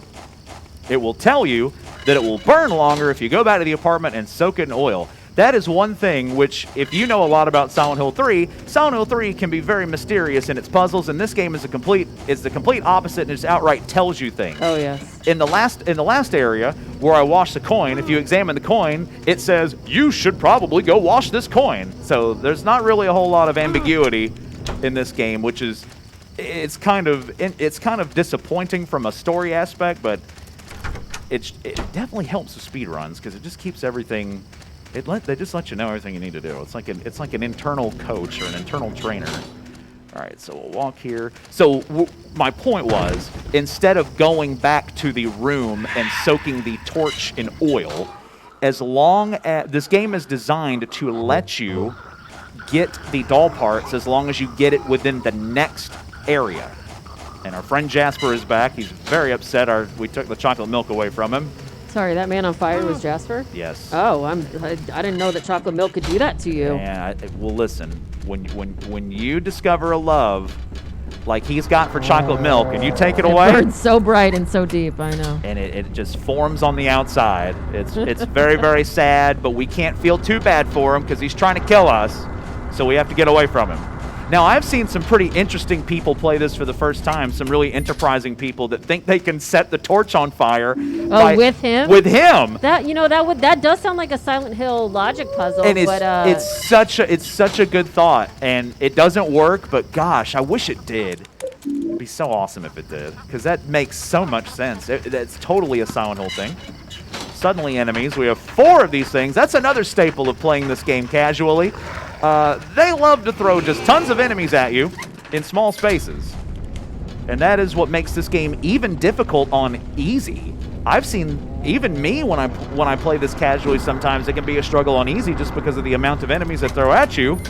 it will tell you that it will burn longer if you go back to the apartment and soak it in oil. That is one thing which, if you know a lot about Silent Hill 3, Silent Hill 3 can be very mysterious in its puzzles, and this game is the complete opposite and just outright tells you things. Oh, yes. In the last area where I washed the coin, if you examine the coin, it says, you should probably go wash this coin. So there's not really a whole lot of ambiguity in this game, which is, it's kind of disappointing from a story aspect, but it definitely helps with speedruns because it just keeps everything... They just let you know everything you need to do. It's like an internal coach or an internal trainer. All right, so we'll walk here. So my point was, instead of going back to the room and soaking the torch in oil, as long as this game is designed to let you get the doll parts as long as you get it within the next area. And our friend Jasper is back. He's very upset. We took the chocolate milk away from him. Sorry, that man on fire was Jasper? Yes. Oh, I didn't know that chocolate milk could do that to you. Yeah, well, listen, when you discover a love like he's got for chocolate milk and you take it away... It burns so bright and so deep, I know. And it just forms on the outside. It's very, very sad, but we can't feel too bad for him because he's trying to kill us, so we have to get away from him. Now, I've seen some pretty interesting people play this for the first time, some really enterprising people that think they can set the torch on fire. With him? With him. That does sound like a Silent Hill logic puzzle. And but, it's such a good thought, and it doesn't work, but gosh, I wish it did. It'd be so awesome if it did, because that makes so much sense. That's totally a Silent Hill thing. Suddenly enemies. We have 4 of these things. That's another staple of playing this game casually. They love to throw just tons of enemies at you in small spaces. And that is what makes this game even difficult on easy. I've seen, even me, when I play this casually, sometimes it can be a struggle on easy just because of the amount of enemies that throw at you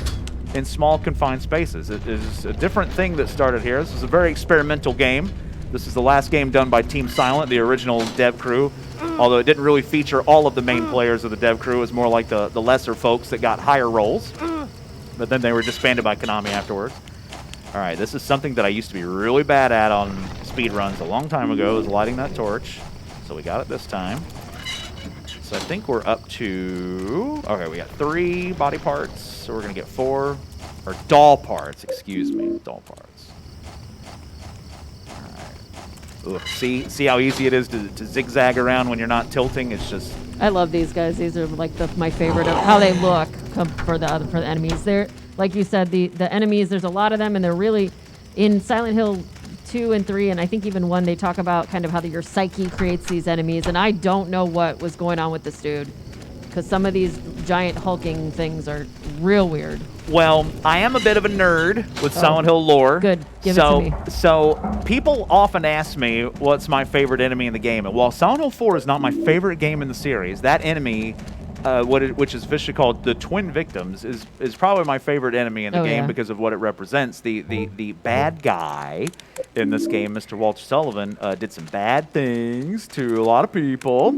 in small, confined spaces. It is a different thing that started here. This is a very experimental game. This is the last game done by Team Silent, the original dev crew. Although it didn't really feature all of the main players of the dev crew. It was more like the lesser folks that got higher roles. But then they were disbanded by Konami afterwards. All right, this is something that I used to be really bad at on speedruns a long time ago, is lighting that torch. So we got it this time. So I think we're up to... Okay, we got 3 body parts. So we're going to get 4... Or doll parts, excuse me. Doll parts. All right. Ugh, see how easy it is to zigzag around when you're not tilting? It's just... I love these guys. These are like my favorite of how they look for the enemies. They're, like you said, the enemies, there's a lot of them, and they're really... In Silent Hill 2 and 3, and I think even 1, they talk about kind of how your psyche creates these enemies, and I don't know what was going on with this dude, because some of these giant hulking things are real weird. Well, I am a bit of a nerd with Silent Hill lore. Good. Give it to me. So people often ask me what's my favorite enemy in the game, and while Silent Hill 4 is not my favorite game in the series, that enemy, which is officially called the Twin Victims, is probably my favorite enemy in the game because of what it represents. The bad guy in this game, Mr. Walter Sullivan, did some bad things to a lot of people,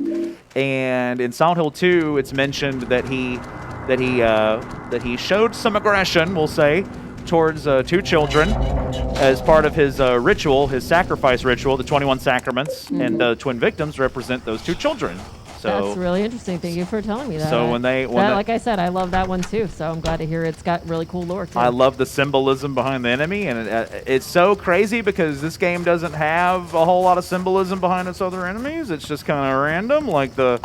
and in Silent Hill 2, it's mentioned that he showed some aggression, we'll say, towards 2 children as part of his ritual, his sacrifice ritual, the 21 sacraments, and the Twin Victims represent those 2 children. So that's really interesting. Thank you for telling me that. So like I said, I love that one too. So I'm glad to hear it's got really cool lore too. I love the symbolism behind the enemy, and it's so crazy because this game doesn't have a whole lot of symbolism behind its other enemies. It's just kind of random, like the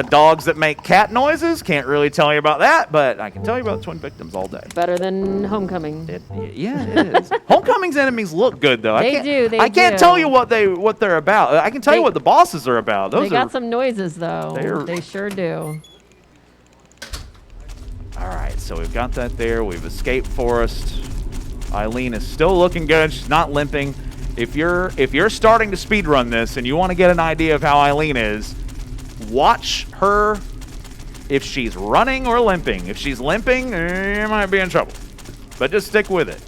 dogs that make cat noises. Can't really tell you about that, but I can tell you about Twin Victims all day. Better than Homecoming. It is. Homecoming's enemies look good though. They do. I can't tell you what they're about. I can tell you what the bosses are about. They got some noises though. They sure do. All right, so we've got that there. We've escaped Forest. Eileen is still looking good. She's not limping. If you're starting to speedrun this and you want to get an idea of how Eileen is, watch her if she's running or limping. If she's limping, you might be in trouble. But just stick with it.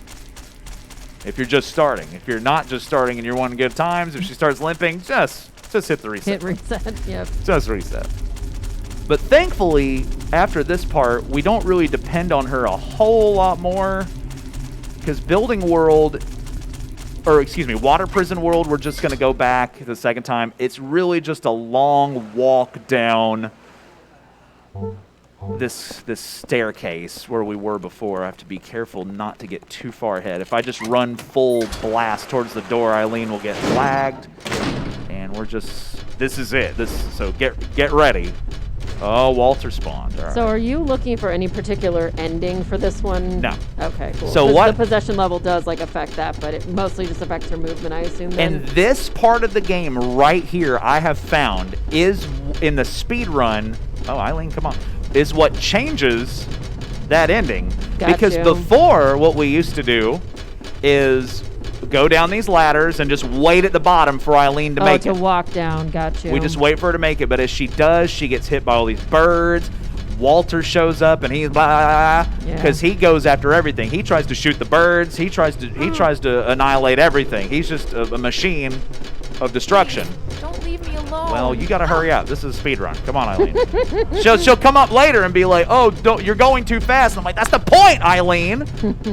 If you're just starting. If you're not just starting and you're wanting good times, if she starts limping, just hit the reset. Hit reset, yep. Just reset. But thankfully, after this part, we don't really depend on her a whole lot more. Because Building World... Water Prison World, we're just going to go back the second time. It's really just a long walk down this staircase where we were before. I have to be careful not to get too far ahead. If I just run full blast towards the door, Eileen will get flagged. And we're just... This is it. So get ready. Oh, Walter spawned. All right. So are you looking for any particular ending for this one? No. Okay, cool. So what... The possession level does affect that, but it mostly just affects your movement, I assume then? And this part of the game right here, I have found, is in the speed run... Oh, Eileen, come on. Is what changes that ending. Got because you. Before, what we used to do is go down these ladders and just wait at the bottom for Eileen to make it. To walk down, got you. We just wait for her to make it, but as she does, she gets hit by all these birds. Walter shows up and he's because he goes after everything. He tries to shoot the birds. He tries to annihilate everything. He's just a machine of destruction. Don't leave me alone. Well, you got to hurry up. This is a speed run. Come on, Eileen. she'll come up later and be like, "Oh, you're going too fast." And I'm like, "That's the point, Eileen.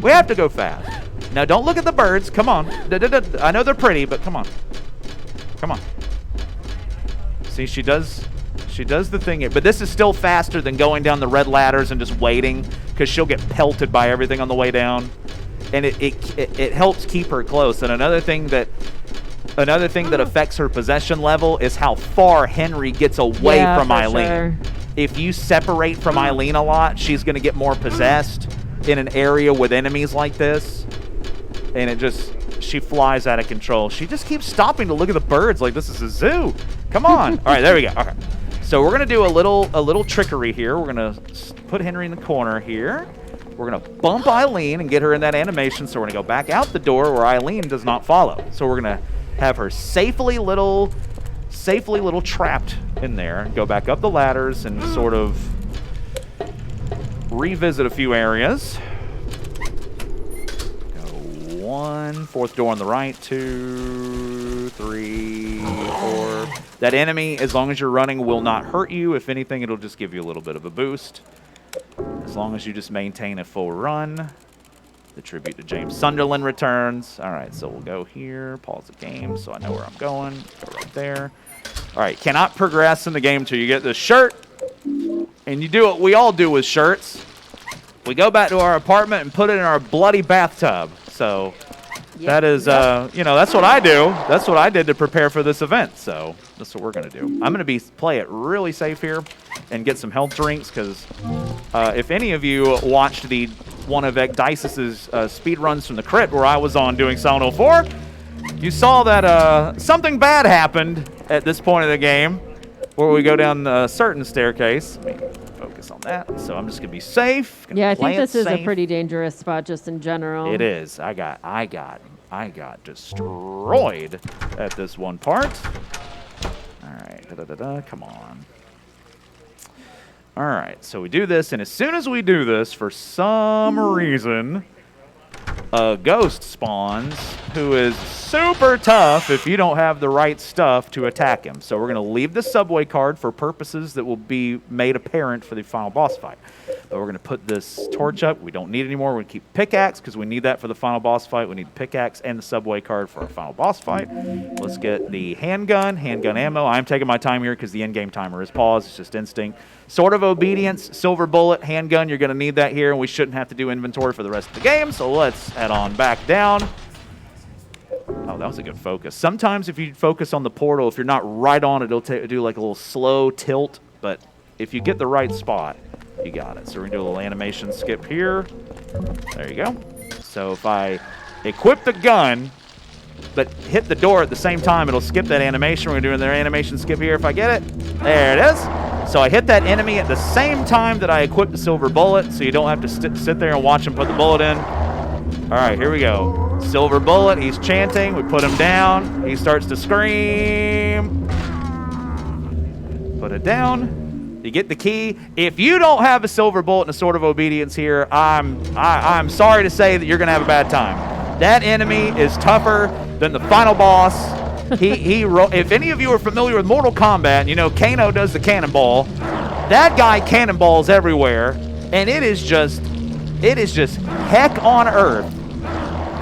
We have to go fast." Now, don't look at the birds. Come on. I know they're pretty, but come on. Come on. See, she does the thing. But this is still faster than going down the red ladders and just waiting, because she'll get pelted by everything on the way down. and it helps keep her close. And another thing that affects her possession level is how far Henry gets away from Eileen. Sure. If you separate from Eileen a lot, she's going to get more possessed in an area with enemies like this, and she flies out of control. She just keeps stopping to look at the birds like this is a zoo. Come on. All right, there we go. Okay. So we're going to do a little trickery here. We're going to put Henry in the corner here. We're going to bump Eileen and get her in that animation, so we're going to go back out the door where Eileen does not follow. So we're going to have her safely little trapped in there, go back up the ladders and sort of revisit a few areas. Go 1, fourth door on the right, 2, 3, 4. That enemy, as long as you're running, will not hurt you. If anything, it'll just give you a little bit of a boost. As long as you just maintain a full run. The tribute to James Sunderland returns. All right, so we'll go here, pause the game so I know where I'm going. Go right there. All right, cannot progress in the game until you get this shirt. And you do what we all do with shirts. We go back to our apartment and put it in our bloody bathtub. So that is, that's what I do. That's what I did to prepare for this event. So that's what we're going to do. I'm going to play it really safe here and get some health drinks because if any of you watched one of Dice's speed runs from the crypt where I was on doing Silent Hill 4, you saw that something bad happened at this point of the game where we go down a certain staircase. Let me focus on that. So I'm just going to be safe. Yeah, I think this is a pretty dangerous spot just in general. It is. I got destroyed at this one part. All right. Come on. All right, so we do this, and as soon as we do this, for some reason, a ghost spawns who is super tough if you don't have the right stuff to attack him. So we're going to leave the subway card for purposes that will be made apparent for the final boss fight. But we're going to put this torch up. We don't need it anymore. We're going to keep pickaxe because we need that for the final boss fight. We need the pickaxe and the subway card for our final boss fight. Let's get the handgun ammo. I'm taking my time here because the in-game timer is paused. It's just instinct. Sword of Obedience, silver bullet, handgun. You're going to need that here, and we shouldn't have to do inventory for the rest of the game. So let's head on back down. Oh, that was a good focus. Sometimes if you focus on the portal, if you're not right on it, it'll do like a little slow tilt. But if you get the right spot, you got it. So we're going to do a little animation skip here. There you go. So if I equip the gun, but hit the door at the same time, it'll skip that animation. We're going to do another animation skip here if I get it. There it is. So I hit that enemy at the same time that I equip the silver bullet, so you don't have to sit there and watch him put the bullet in. All right, here we go. Silver bullet, he's chanting. We put him down. He starts to scream. Put it down. You get the key. If you don't have a silver bullet and a sword of obedience here, I'm sorry to say that you're going to have a bad time. That enemy is tougher than the final boss. If any of you are familiar with Mortal Kombat, you know Kano does the cannonball. That guy cannonballs everywhere, and it is just heck on earth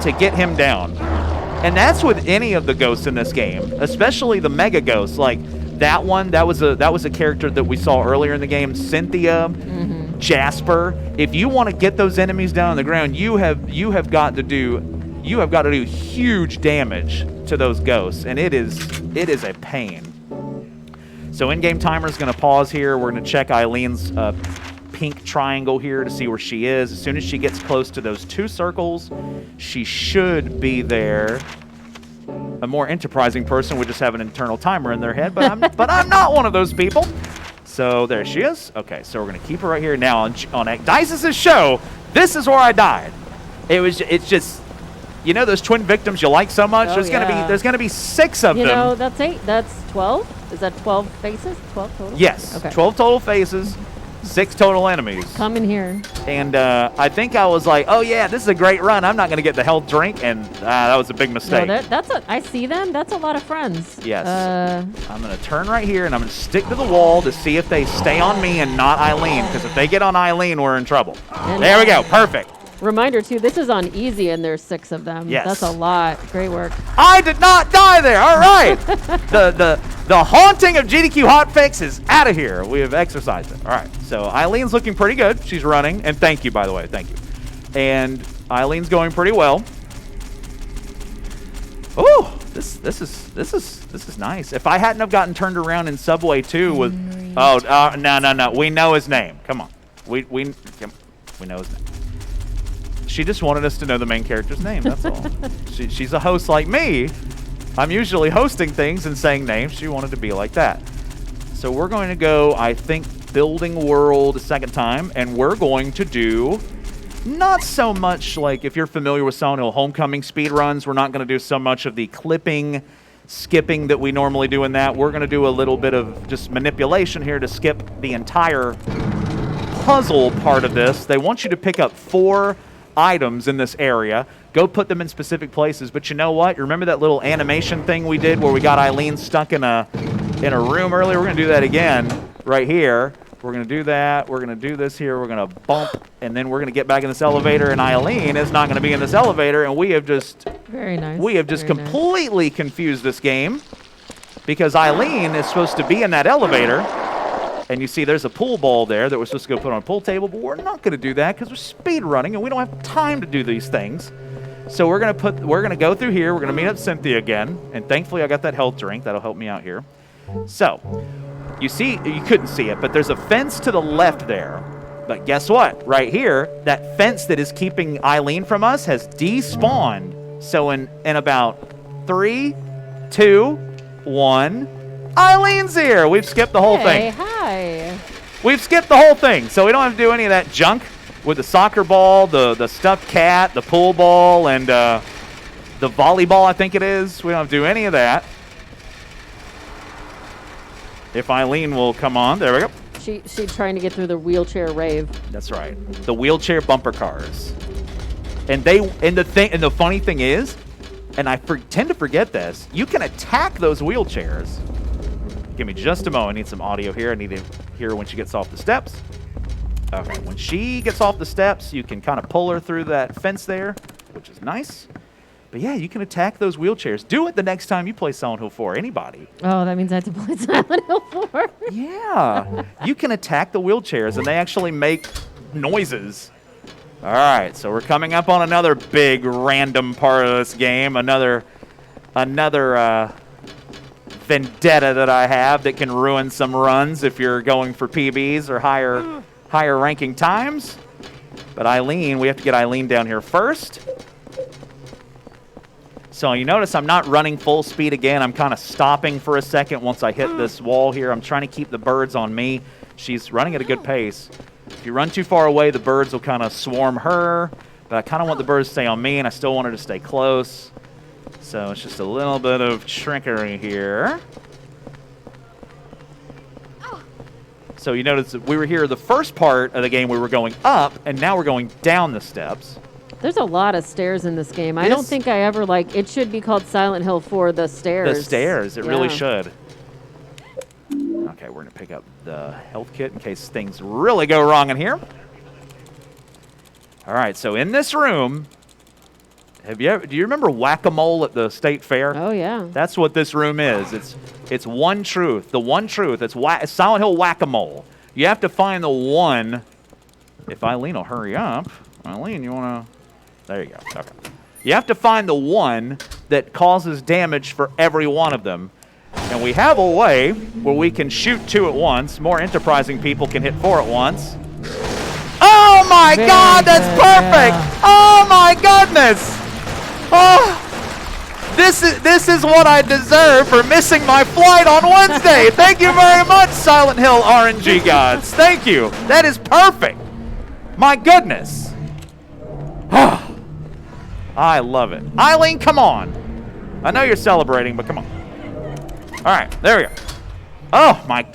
to get him down. And that's with any of the ghosts in this game, especially the mega ghosts. Like that one, that was a character that we saw earlier in the game, Cynthia, Jasper. If you want to get those enemies down on the ground, you have got to do huge damage to those ghosts, and it is a pain. So in-game timer is going to pause here. We're going to check Eileen's pink triangle here to see where she is. As soon as she gets close to those 2 circles, she should be there. A more enterprising person would just have an internal timer in their head, but I'm not one of those people. So there she is. Okay, so we're going to keep her right here. Now on Dice's show, this is where I died. It's just, you know those twin victims you like so much? Oh, there's gonna be 6 of them. You know, that's 8. That's 12. Is that 12 faces? 12 total? Yes. Okay. 12 total faces, 6 total enemies. Come in here. And I think I was like, oh yeah, this is a great run. I'm not gonna get the health drink, and that was a big mistake. No, I see them. That's a lot of friends. Yes. I'm gonna turn right here, and I'm gonna stick to the wall to see if they stay on me and not Eileen. Because if they get on Eileen, we're in trouble. There we go. Perfect. Reminder too, this is on easy and there's 6 of them. Yes. That's a lot. Great work. I did not die there. All right. the haunting of GDQ hotfix is out of here. We have exercised it. All right. So Eileen's looking pretty good. She's running. And thank you, by the way. Thank you. And Eileen's going pretty well. Oh, this is nice. If I hadn't have gotten turned around in Subway 2 with, no, we know his name. Come on, we know his name. She just wanted us to know the main character's name. That's all. She's a host like me. I'm usually hosting things and saying names. She wanted to be like that. So we're going to go, I think, Building World a second time, and we're going to do not so much like if you're familiar with Silent Hill Homecoming speedruns, we're not going to do so much of the clipping, skipping that we normally do in that. We're going to do a little bit of just manipulation here to skip the entire puzzle part of this. They want you to pick up 4 items in this area, go put them in specific places, but you know what? You remember that little animation thing we did where we got Eileen stuck in a room earlier? We're going to do that again right here. We're going to do that. We're going to do this here. We're going to bump, and then we're going to get back in this elevator, and Eileen is not going to be in this elevator, and we have just completely confused this game because Eileen is supposed to be in that elevator, and you see there's a pool ball there that we're supposed to go put on a pool table, but we're not going to do that because we're speed running, and we don't have time to do these things. So we're going to go through here. We're going to meet up Cynthia again, and thankfully I got that health drink. That'll help me out here. So you see, you couldn't see it, but there's a fence to the left there. But guess what? Right here, that fence that is keeping Eileen from us has despawned. So in about 3, 2, 1, Eileen's here. We've skipped the whole thing. Hi. We've skipped the whole thing, so we don't have to do any of that junk with the soccer ball, the stuffed cat, the pool ball, and the volleyball, I think it is. We don't have to do any of that. If Eileen will come on. There we go. She's trying to get through the wheelchair rave. That's right. The wheelchair bumper cars. And the funny thing is, and I tend to forget this, you can attack those wheelchairs. Give me just a moment. I need some audio here. I need to hear when she gets off the steps. Okay, when she gets off the steps, you can kind of pull her through that fence there, which is nice. But yeah, you can attack those wheelchairs. Do it the next time you play Silent Hill 4. Anybody. Oh, that means I have to play Silent Hill 4. Yeah. You can attack the wheelchairs, and they actually make noises. All right, so we're coming up on another big random part of this game. Another vendetta that I have that can ruin some runs if you're going for PBs or higher ranking times. But Eileen, we have to get Eileen down here first. So you notice I'm not running full speed again. I'm kind of stopping for a second once I hit this wall here. I'm trying to keep the birds on me. She's running at a good pace. If you run too far away, the birds will kind of swarm her. But I kind of want the birds to stay on me, and I still want her to stay close. So it's just a little bit of trickery here. So you notice that we were here the first part of the game, we were going up, and now we're going down the steps. There's a lot of stairs in this game. I don't think I ever, it should be called Silent Hill 4, The Stairs. The Stairs, it really should. Okay, we're going to pick up the health kit in case things really go wrong in here. All right, so in this room, do you remember Whack-A-Mole at the State Fair? Oh, yeah. That's what this room is. It's one truth. The one truth. It's Silent Hill Whack-A-Mole. You have to find the one. If Eileen will hurry up. Eileen, you want to... There you go. Okay. You have to find the one that causes damage for every one of them. And we have a way where we can shoot 2 at once. More enterprising people can hit 4 at once. Oh my God, that's perfect! Yeah. Oh my goodness! Oh, this is what I deserve for missing my flight on Wednesday. Thank you very much, Silent Hill RNG gods. Thank you. That is perfect. My goodness. I love it. Eileen, come on. I know you're celebrating, but come on. All right, there we go. Oh, my.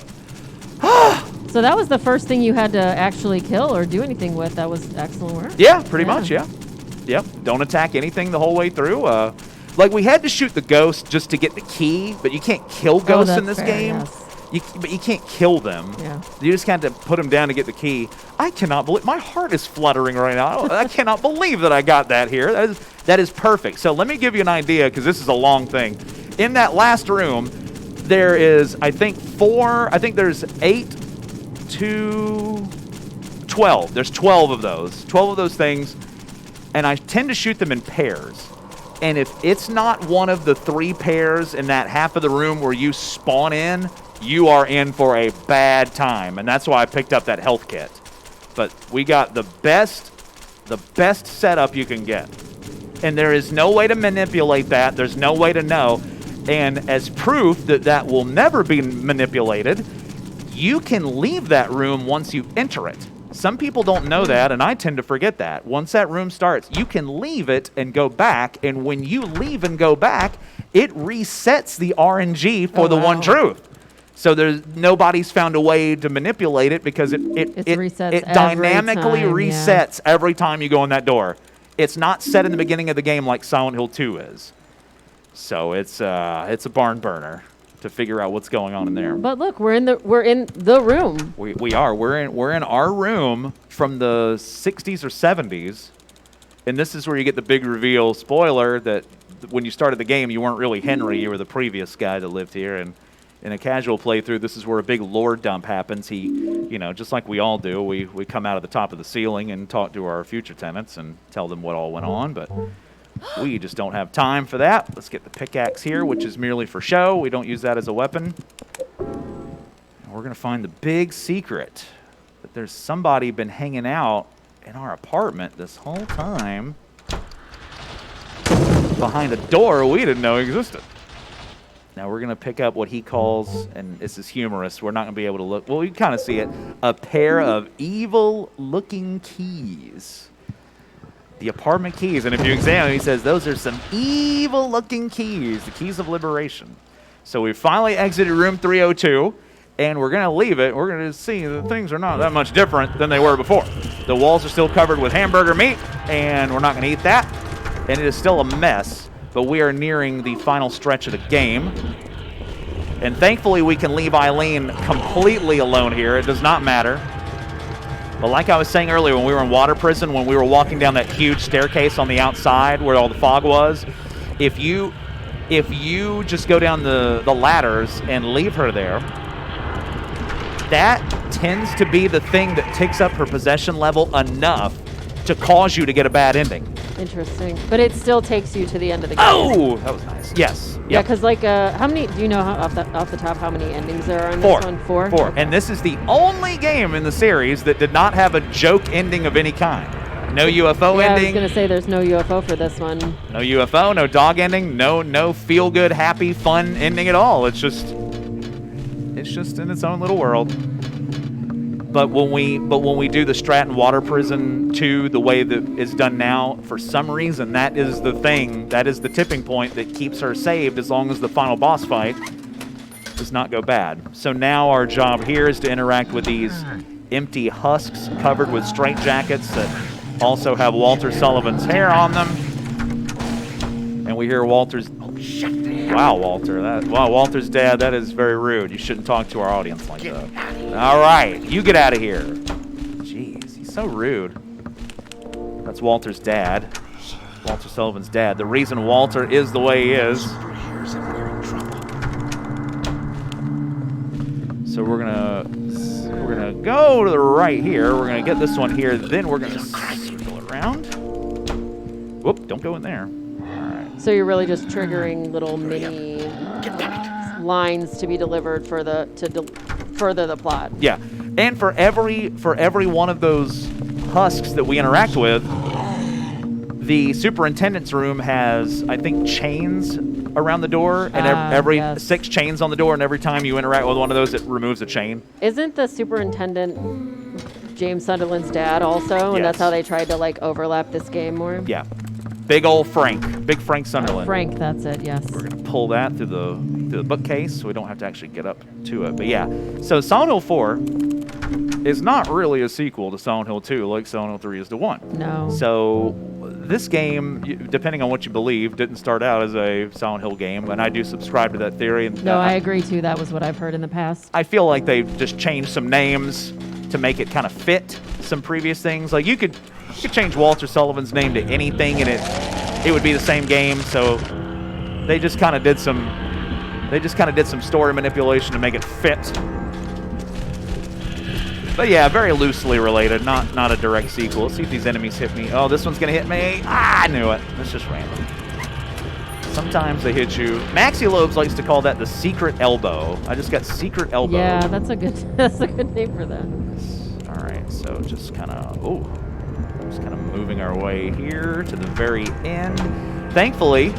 So that was the first thing you had to actually kill or do anything with. That was excellent work. Yeah, pretty much, yeah. Yep, don't attack anything the whole way through. Like, we had to shoot the ghost just to get the key, but you can't kill ghosts in this game. Yes. But you can't kill them. Yeah. You just have to put them down to get the key. I cannot believe, my heart is fluttering right now. I cannot believe that I got that here. That is perfect. So let me give you an idea, because this is a long thing. In that last room, there is, I think, there's 8 to 12. There's 12 of those. 12 of those things. and I tend to shoot them in pairs. And if it's not one of the 3 pairs in that half of the room where you spawn in, you are in for a bad time. And that's why I picked up that health kit. But we got the best setup you can get. And there is no way to manipulate that. There's no way to know. And as proof that that will never be manipulated, you can leave that room once you enter it. Some people don't know that, and I tend to forget that. Once that room starts, you can leave it and go back, and when you leave and go back, it resets the RNG for the one truth. So nobody's found a way to manipulate it because it dynamically resets every time you go in that door. It's not set in the beginning of the game like Silent Hill 2 is. So it's a barn burner to figure out what's going on in there. But look, we're in the room. We are. We're in our room from the 60s or 70s, and this is where you get the big reveal. Spoiler that when you started the game, you weren't really Henry. You were the previous guy that lived here. And in a casual playthrough, this is where a big lore dump happens. He, you know, just like we all do, we come out of the top of the ceiling and talk to our future tenants and tell them what all went on, but we just don't have time for that. Let's get the pickaxe here, which is merely for show. We don't use that as a weapon. And we're going to find the big secret that there's somebody been hanging out in our apartment this whole time behind a door we didn't know existed. Now we're going to pick up what he calls, and this is humorous, we're not going to be able to look, well, you can kind of see it, a pair of evil-looking keys. The apartment keys, and if you examine, he says those are some evil-looking keys, the keys of liberation. So we finally exited room 302, and we're going to leave it. We're going to see that things are not that much different than they were before. The walls are still covered with hamburger meat, and we're not going to eat that, and it is still a mess, but we are nearing the final stretch of the game. And thankfully, we can leave Eileen completely alone here. It does not matter. But like I was saying earlier, when we were in water prison, when we were walking down that huge staircase on the outside where all the fog was, if you just go down the ladders and leave her there, that tends to be the thing that ticks up her possession level enough to cause you to get a bad ending. Interesting. But it still takes you to the end of the game. Oh, that was nice. Yes. Yeah, because like, how many, do you know off the top how many endings there are on Four. this one? Four? Okay. And this is the only game in the series that did not have a joke ending of any kind. No UFO ending. I was going to say there's no UFO for this one. No UFO, no dog ending, no feel-good, happy, fun ending at all. It's just in its own little world. But when we do the Stratton Water Prison 2 the way that it's done now, for some reason that is the thing, that is the tipping point that keeps her saved as long as the final boss fight does not go bad. So now our job here is to interact with these empty husks covered with straitjackets that also have Walter Sullivan's hair on them. And we hear Walter's... Oh, shit. Wow, Walter. Walter's dad, that is very rude. You shouldn't talk to our audience like that. All right, you get out of here. Jeez, he's so rude. That's Walter's dad. Walter Sullivan's dad. The reason Walter is the way he is. So we're gonna go to the right here. We're gonna get this one here. Then we're gonna circle around. Whoop! Don't go in there. So you're really just triggering little mini lines to be delivered for further the plot. Yeah, and for every one of those husks that we interact with, the superintendent's room has, I think, chains around the door, and every 6 chains on the door, and every time you interact with one of those, it removes a chain. Isn't the superintendent James Sunderland's dad also? And that's how they tried to like overlap this game more? Yeah. Big old Frank. Big Frank Sunderland. Frank, that's it, yes. We're going to pull that through the bookcase so we don't have to actually get up to it. But yeah, so Silent Hill 4 is not really a sequel to Silent Hill 2 like Silent Hill 3 is to 1. No. So this game, depending on what you believe, didn't start out as a Silent Hill game, and I do subscribe to that theory. And no, I agree too. That was what I've heard in the past. I feel like they've just changed some names to make it kind of fit some previous things. Like you could change Walter Sullivan's name to anything and it would be the same game. So they just kind of did some story manipulation to make it fit. But yeah, very loosely related, not a direct sequel. Let's see if these enemies hit me. Oh, this one's gonna hit me. Ah, I knew it. It's just random. Sometimes they hit you. Maxi Lobes likes to call that the secret elbow. I just got secret elbow. Yeah, that's a good name for that. All right, so just kind of moving our way here to the very end. Thankfully,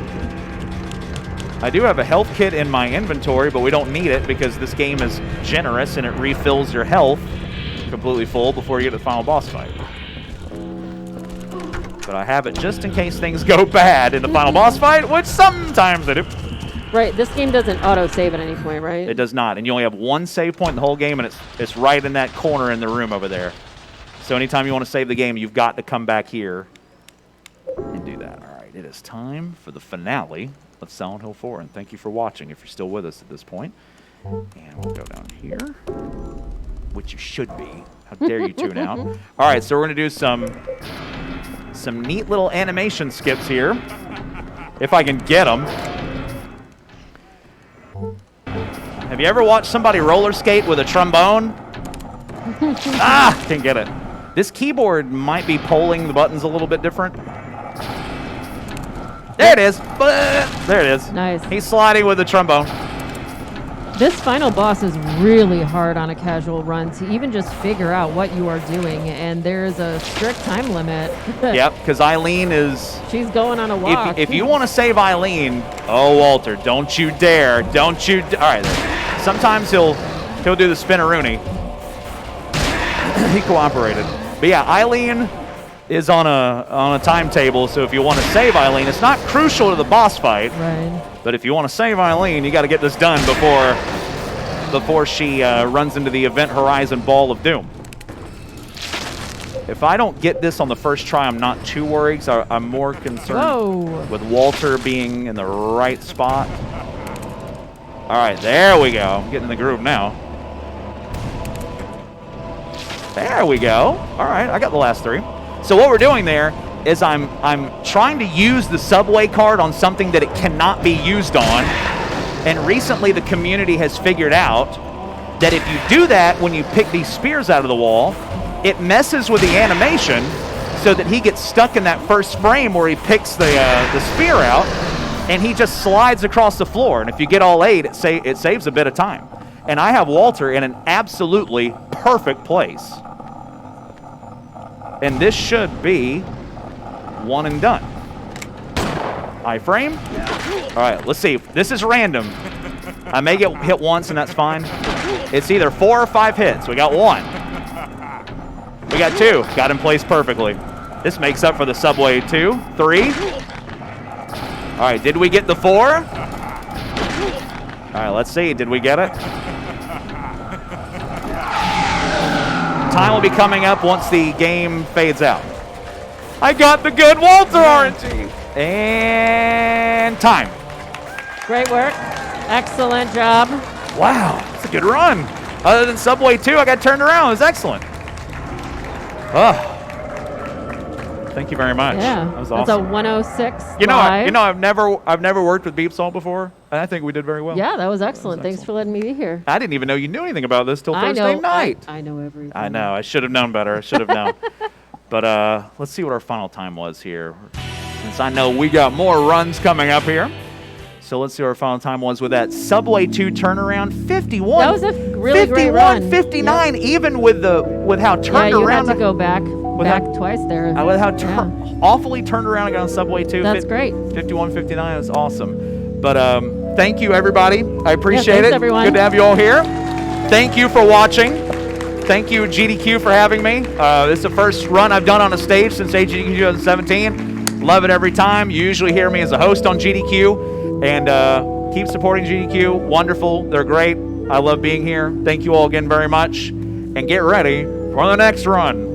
I do have a health kit in my inventory, but we don't need it because this game is generous and it refills your health completely full before you get to the final boss fight. But I have it just in case things go bad in the final boss fight, which sometimes they do. Right, this game doesn't auto-save at any point, right? It does not, and you only have one save point in the whole game, and it's right in that corner in the room over there. So anytime you want to save the game, you've got to come back here and do that. All right, it is time for the finale of Silent Hill 4, and thank you for watching if you're still with us at this point. And we'll go down here, which you should be. How dare you tune out. All right, so we're going to do some neat little animation skips here, if I can get them. Have you ever watched somebody roller skate with a trombone? Can't get it. This keyboard might be polling the buttons a little bit different. There it is. There it is. Nice. He's sliding with the trombone. This final boss is really hard on a casual run to even just figure out what you are doing, and there's a strict time limit. Yep, because Eileen is... She's going on a walk. If you want to save Eileen, oh, Walter, don't you dare. Don't you... All right, sometimes he'll do the spinneroonie. He cooperated. But yeah, Eileen is on a timetable, so if you want to save Eileen, it's not crucial to the boss fight. Right. But if you want to save Eileen, you got to get this done before she runs into the Event Horizon Ball of Doom. If I don't get this on the first try, I'm not too worried, because I'm more concerned with Walter being in the right spot. All right, there we go. I'm getting in the groove now. There we go. All right, I got the last three. So what we're doing there is I'm trying to use the subway card on something that it cannot be used on. And recently the community has figured out that if you do that when you pick these spears out of the wall, it messes with the animation so that he gets stuck in that first frame where he picks the spear out and he just slides across the floor. And if you get all 8, it saves a bit of time. And I have Walter in an absolutely perfect place. And this should be one and done. Iframe. All right, let's see. This is random. I may get hit once, and that's fine. It's either 4 or 5 hits. We got 1. We got 2. Got in place perfectly. This makes up for the subway 2. 3. All right, did we get the 4? All right, let's see. Did we get it? Time will be coming up once the game fades out. I got the good Walter RNG. And time. Great work. Excellent job. Wow, that's a good run. Other than Subway 2, I got turned around. It was excellent. Oh. Thank you very much. Yeah, that was awesome. That's a 106 You know, live. I've never worked with Beep Salt before, and I think we did very well. Yeah, that was excellent. Thanks for letting me be here. I didn't even know you knew anything about this till Thursday night. I know everything. I know. I should have known better. I should have known. But let's see what our final time was here, since I know we got more runs coming up here. So let's see what our final time was with that Subway 2 turnaround. 51. That was a really great run. 59, yep. Even with how turned around. Yeah, you had to go back twice there. With how awfully turned around again on Subway 2. That's great. 51, 59 is awesome. But thank you, everybody. I appreciate thanks, it. everyone. Good to have you all here. Thank you for watching. Thank you, GDQ, for having me. This is the first run I've done on a stage since AGDQ 2017. Love it every time. You usually hear me as a host on GDQ. And keep supporting GDQ. Wonderful. They're great. I love being here. Thank you all again very much. And get ready for the next run.